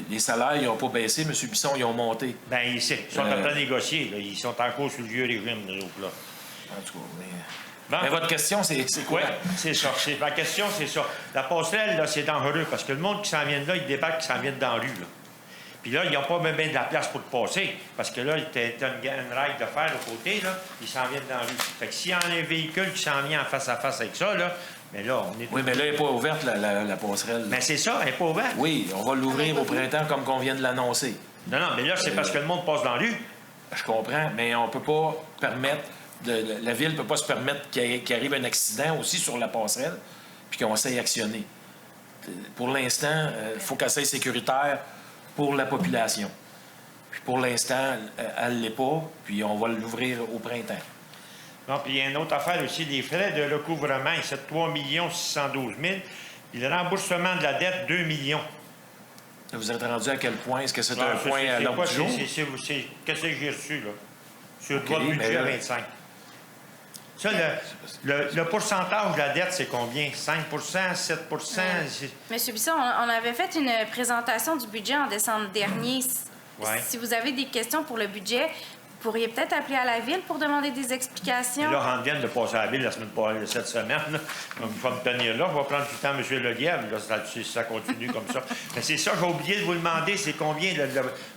Les salaires, ils n'ont pas baissé, M. Bisson, ils ont monté. Bien, ils sont en train de négocier. Là. Ils sont encore sous le vieux régime, nous autres, là. En tout cas, mais votre question, c'est quoi? Oui, c'est ça. Ma question, c'est ça. La passerelle, là, c'est dangereux parce que le monde qui s'en vient de là, il débarque qui s'en vient dans la rue, là. Puis là, ils n'ont pas même de la place pour le passer. Parce que là, tu as une rail de fer au côté, là, ils s'en viennent dans la rue. Fait que s'il y a un véhicule qui s'en vient en face à face avec ça, là, mais là, on est... Oui, mais là, elle n'est pas ouverte, la passerelle. Mais c'est ça, elle n'est pas ouverte. Oui, on va l'ouvrir au printemps comme qu'on vient de l'annoncer. Non, mais là, c'est parce que le monde passe dans la rue. Je comprends, mais on ne peut pas permettre... la Ville ne peut pas se permettre qu'il arrive un accident aussi sur la passerelle puis qu'on s'aille actionner. Pour l'instant, il faut qu'elle soit sécuritaire pour la population. Puis pour l'instant, elle ne l'est pas, puis on va l'ouvrir au printemps. Non, puis il y a une autre affaire aussi, les frais de recouvrement, c'est 3 612 000, puis le remboursement de la dette, 2 millions. Vous êtes rendu à quel point? Est-ce que c'est un point à l'ordre du jour? Qu'est-ce que j'ai reçu, là? Sur le budget à 25. Ça, le pourcentage de la dette, c'est combien? 5 7 Monsieur Bisson, on avait fait une présentation du budget en décembre dernier. Ouais. Si vous avez des questions pour le budget, vous pourriez peut-être appeler à la Ville pour demander des explications. Et là, on vient de passer à la Ville cette semaine. Là. Donc, il faut me tenir là. On va prendre du temps, M. Leguièvre, si ça continue comme ça. Mais c'est ça, j'ai oublié de vous demander, c'est combien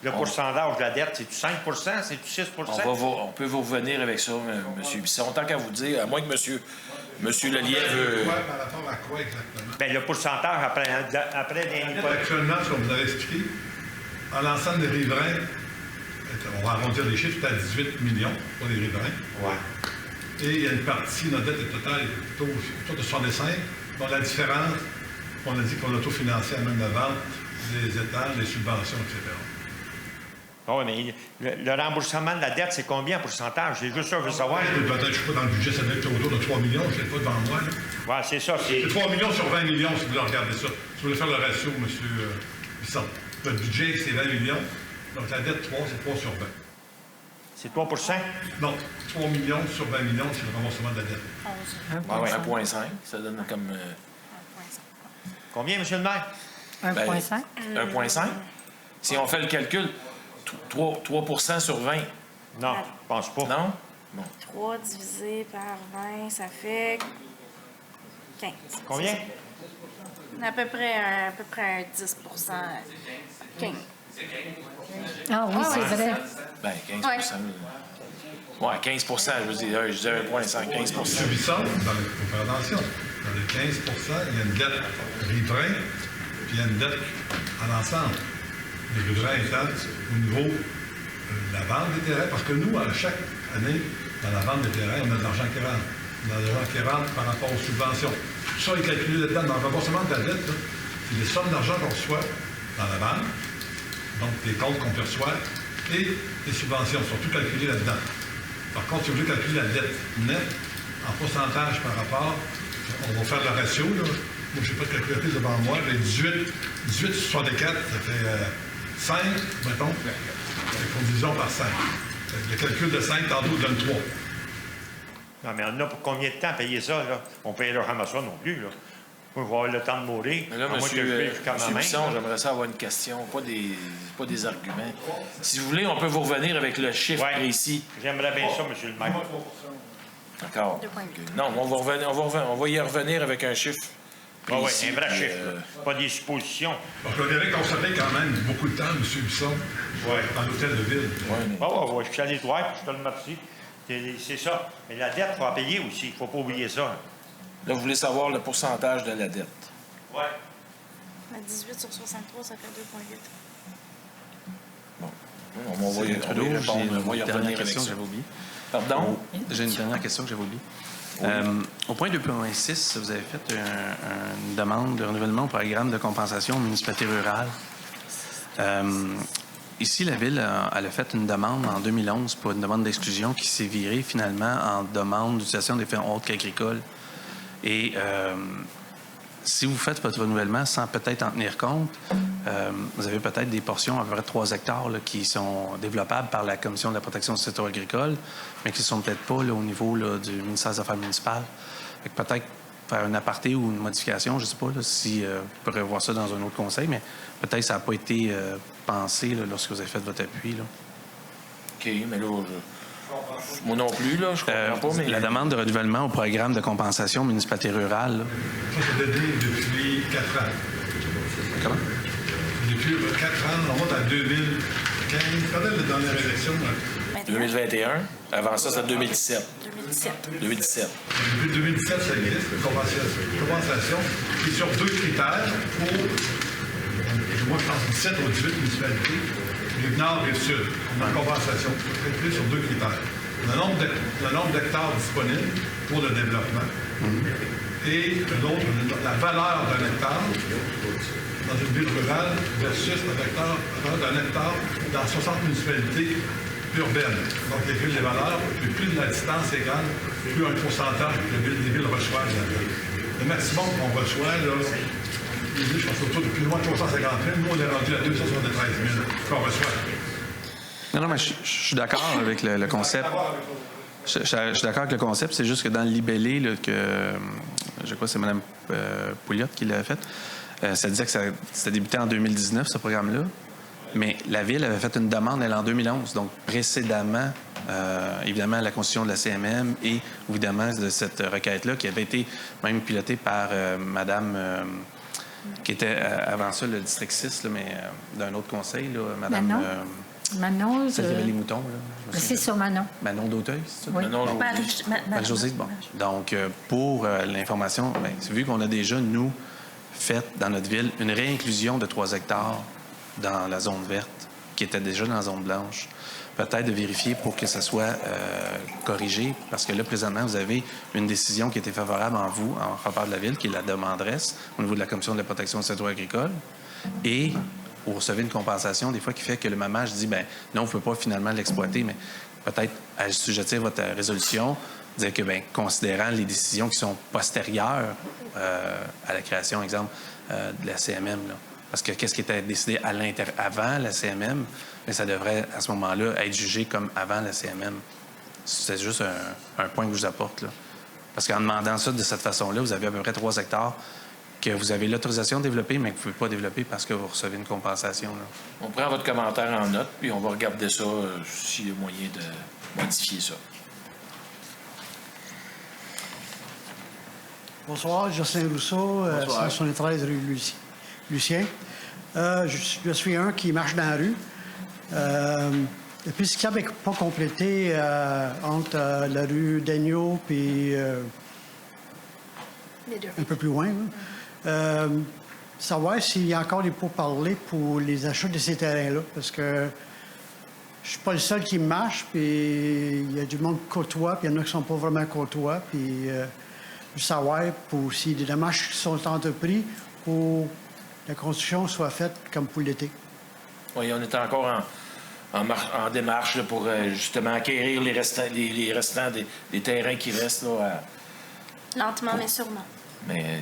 le pourcentage de la dette? C'est-tu 5 c'est-tu 6 On peut vous revenir avec ça, M. Bisson. Tant qu'à vous dire, à moins que M. Lelièvre... Par rapport à quoi exactement? Bien, le pourcentage après les hypothèques. Actuellement, ce qu'on vous avait expliqué, en l'ensemble des riverains, on va arrondir les chiffres, c'est à 18 millions pour les riverains. Ouais. Et il y a une partie, notre dette totale est autour de 65. Bon, la différence, on a dit qu'on autofinançait à même la vente, les étages, les subventions, etc. Oui, mais le remboursement de la dette, c'est combien en pourcentage? C'est juste ça, je veux savoir. Peut-être, je ne sais pas, dans le budget, ça doit être autour de 3 millions, je ne sais pas devant moi. Oui, c'est ça. C'est 3 millions sur 20 millions, si vous voulez regarder ça. Si vous voulez faire le ratio, M. Bisson. Notre budget, c'est 20 millions. Donc, la dette 3, c'est 3 sur 20. C'est 3 Non, 3 millions sur 20 millions, c'est le remboursement de la dette. 1,5, ça donne comme... Combien, M. le maire? 1,5. 1,5? Si on fait le calcul, 3 sur 20. Non, je pense pas. Non? Bon. 3 divisé par 20, ça fait 15. Combien? À peu près un 10 15. Ah oui, c'est vrai. Bien, 15 Oui, 15 je veux dire, je disais 1,5, 15 M. Bisson, il faut faire attention. Dans les 15 il y a une dette riverain, puis il y a une dette à l'ensemble. Les riverains étant au niveau de la vente des terrains, parce que nous, à chaque année, dans la vente des terrains, on a de l'argent qui rentre. On a de l'argent qui rentre par rapport aux subventions. Tout ça est calculé là-dedans. Dans le remboursement de la dette, c'est les sommes d'argent qu'on reçoit dans la vente, donc les comptes qu'on perçoit, et les subventions sont tout calculées là-dedans. Par contre, si vous voulez calculer la dette nette en pourcentage par rapport, on va faire le ratio. Là. Moi, je n'ai pas de calculatrice devant moi. J'ai 18 sur 64, ça fait 5, mettons. Divisons par 5. Le calcul de 5, tantôt, donne 3. Non, mais on a pour combien de temps à payer ça, là? On ne payera jamais ça non plus, là. Moi, je vais avoir le temps de mourir. Mais là, M. Bisson, j'aimerais ça avoir une question, pas des arguments. Si vous voulez, on peut vous revenir avec le chiffre précis. J'aimerais bien ça, M. le maire. D'accord. Non, on va y revenir avec un chiffre précis. Oui, un vrai chiffre. Pas des suppositions. Donc, on dirait qu'on se fait quand même beaucoup de temps, M. Bisson, dans l'hôtel de ville. Oui, je suis allé te voir, je te le remercie. C'est ça. Mais la dette, il faut en payer aussi. Il ne faut pas oublier ça. Là, vous voulez savoir le pourcentage de la dette. Oui. 18 sur 63, ça fait 2,8. Bon. On va y répondre. On va y revenir avec ça. J'avais oublié. Pardon? J'ai une dernière question que j'avais oubliée. Au point 2.6, vous avez fait une demande de renouvellement au programme de compensation aux municipalités rurales. Ici, la Ville elle a fait une demande en 2011 pour une demande d'exclusion qui s'est virée finalement en demande d'utilisation des fonds autres qu'agricoles. Et si vous faites votre renouvellement sans peut-être en tenir compte, vous avez peut-être des portions, à peu près 3 hectares, là, qui sont développables par la Commission de la protection du secteur agricole, mais qui ne sont peut-être pas là, au niveau là, du ministère des Affaires municipales. Peut-être faire un aparté ou une modification, je ne sais pas là, si vous pourrez voir ça dans un autre conseil, mais peut-être que ça n'a pas été pensé là, lorsque vous avez fait votre appui. Là. OK, mais là, moi non plus, là, je comprends pas. Mais... La demande de renouvellement au programme de compensation municipalité rurale. Là. Ça, c'est donné depuis 4 ans. Comment? Depuis depuis 4 ans, on monte à 2015. Quand est la dernière élection? 2021. Avant ça, c'était 2017. 2017. Depuis 2017, ça existe, une compensation qui est sur 2 critères pour, moi je pense, 17 ou 18 municipalités, rive nord et sud, en compensation. C'est sur 2 critères. Le nombre d'hectares disponibles pour le développement et l'autre, la valeur d'un hectare dans une ville rurale versus la valeur d'un hectare dans 60 municipalités urbaines. Donc, les villes, les valeurs, plus la distance est grande, plus un pourcentage que les villes reçoivent. Le maximum qu'on reçoit, là, les villes, je pense autour de plus loin de 350 000. Nous, on est rendu à 273 000 qu'on reçoit. Non, mais je suis d'accord avec le concept. Je suis d'accord avec le concept. C'est juste que dans le libellé, là, je crois que c'est Mme Pouliot qui l'a fait, ça disait que ça débutait en 2019, ce programme-là. Mais la Ville avait fait une demande, elle, en 2011. Donc, précédemment, évidemment, la constitution de la CMM et, évidemment, de cette requête-là, qui avait été même pilotée par Mme... qui était avant ça le district 6, là, mais d'un autre conseil, là, Mme... Manon, celle qui avait les moutons, là. C'est ça, Manon. Manon d'Auteuil, c'est ça? Oui. Marie-Josée, bon. Donc, pour l'information, vu qu'on a déjà, nous, fait dans notre ville une réinclusion de 3 hectares dans la zone verte, qui était déjà dans la zone blanche, peut-être de vérifier pour que ça soit corrigé, parce que là, présentement, vous avez une décision qui était favorable en vous, en faveur de la Ville, qui est la demanderesse au niveau de la Commission de la protection du secteur agricole, et vous recevez une compensation, des fois, qui fait que le mamage dit, ben non, on ne peut pas finalement l'exploiter, mais peut-être assujettir votre résolution, dire que, ben considérant les décisions qui sont postérieures à la création, exemple, de la CMM, là, parce que qu'est-ce qui était décidé avant la CMM, mais ça devrait, à ce moment-là, être jugé comme avant la CMM. C'est juste un point que je vous apporte, là. Parce qu'en demandant ça de cette façon-là, vous avez à peu près 3 hectares que vous avez l'autorisation de développer, mais que vous ne pouvez pas développer parce que vous recevez une compensation, là. On prend votre commentaire en note, puis on va regarder ça s'il y a moyen de modifier ça. Bonsoir, Jocelyn Rousseau, 173 rue Lucien. Je suis un qui marche dans la rue. Le piste cyclable n'est pas complété entre la rue Daigneault et un peu plus loin. Savoir s'il y a encore des pourparlers pour les achats de ces terrains-là, parce que je suis pas le seul qui marche, puis il y a du monde côtoie, puis il y en a qui sont pas vraiment côtois, puis savoir pour si des démarches sont entreprises pour que la construction soit faite comme pour l'été. Oui, on est encore en démarche là, pour justement acquérir les restants des terrains qui restent. Là, Lentement, mais sûrement. Mais...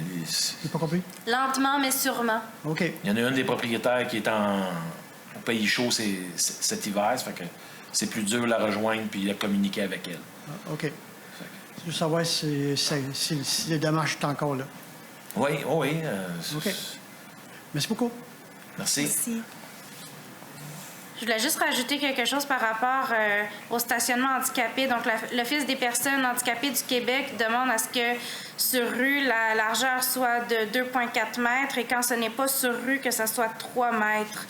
J'ai pas compris? Lentement, mais sûrement. OK. Il y en a une des propriétaires qui est au pays chaud cet hiver, ça fait que c'est plus dur de la rejoindre puis de communiquer avec elle. OK. Je veux savoir si les démarches sont encore là. Oui, oui. OK. Merci beaucoup. Merci. Merci. Je voulais juste rajouter quelque chose par rapport au stationnement handicapé. Donc, l'Office des personnes handicapées du Québec demande à ce que sur rue, la largeur soit de 2,4 mètres et quand ce n'est pas sur rue, que ça soit 3 mètres.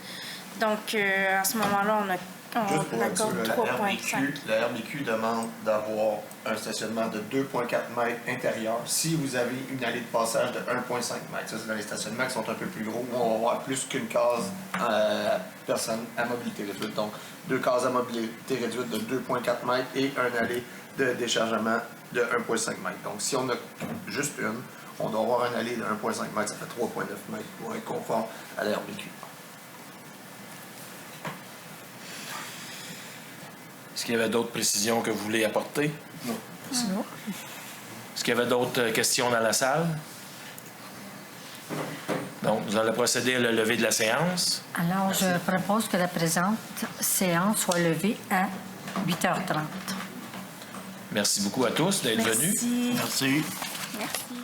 Donc, à ce moment-là, on accorde 3,5. La RBQ demande d'avoir un stationnement de 2,4 mètres intérieur si vous avez une allée de passage de 1,5 mètres. Ça, c'est dans les stationnements qui sont un peu plus gros où on va avoir plus qu'une case personne à mobilité réduite. Donc, 2 cases à mobilité réduite de 2,4 mètres et un allée de déchargement de 1,5 mètres. Donc, si on a juste une, on doit avoir un allée de 1,5 mètres, ça fait 3,9 mètres pour être conforme à la RBQ. Est-ce qu'il y avait d'autres précisions que vous voulez apporter? Non. Non. Est-ce qu'il y avait d'autres questions dans la salle? Donc, nous allons procéder à la levée de la séance. Alors, Merci. je propose que la présente séance soit levée à 8h30. Merci beaucoup à tous d'être venus. Merci. Merci. Merci.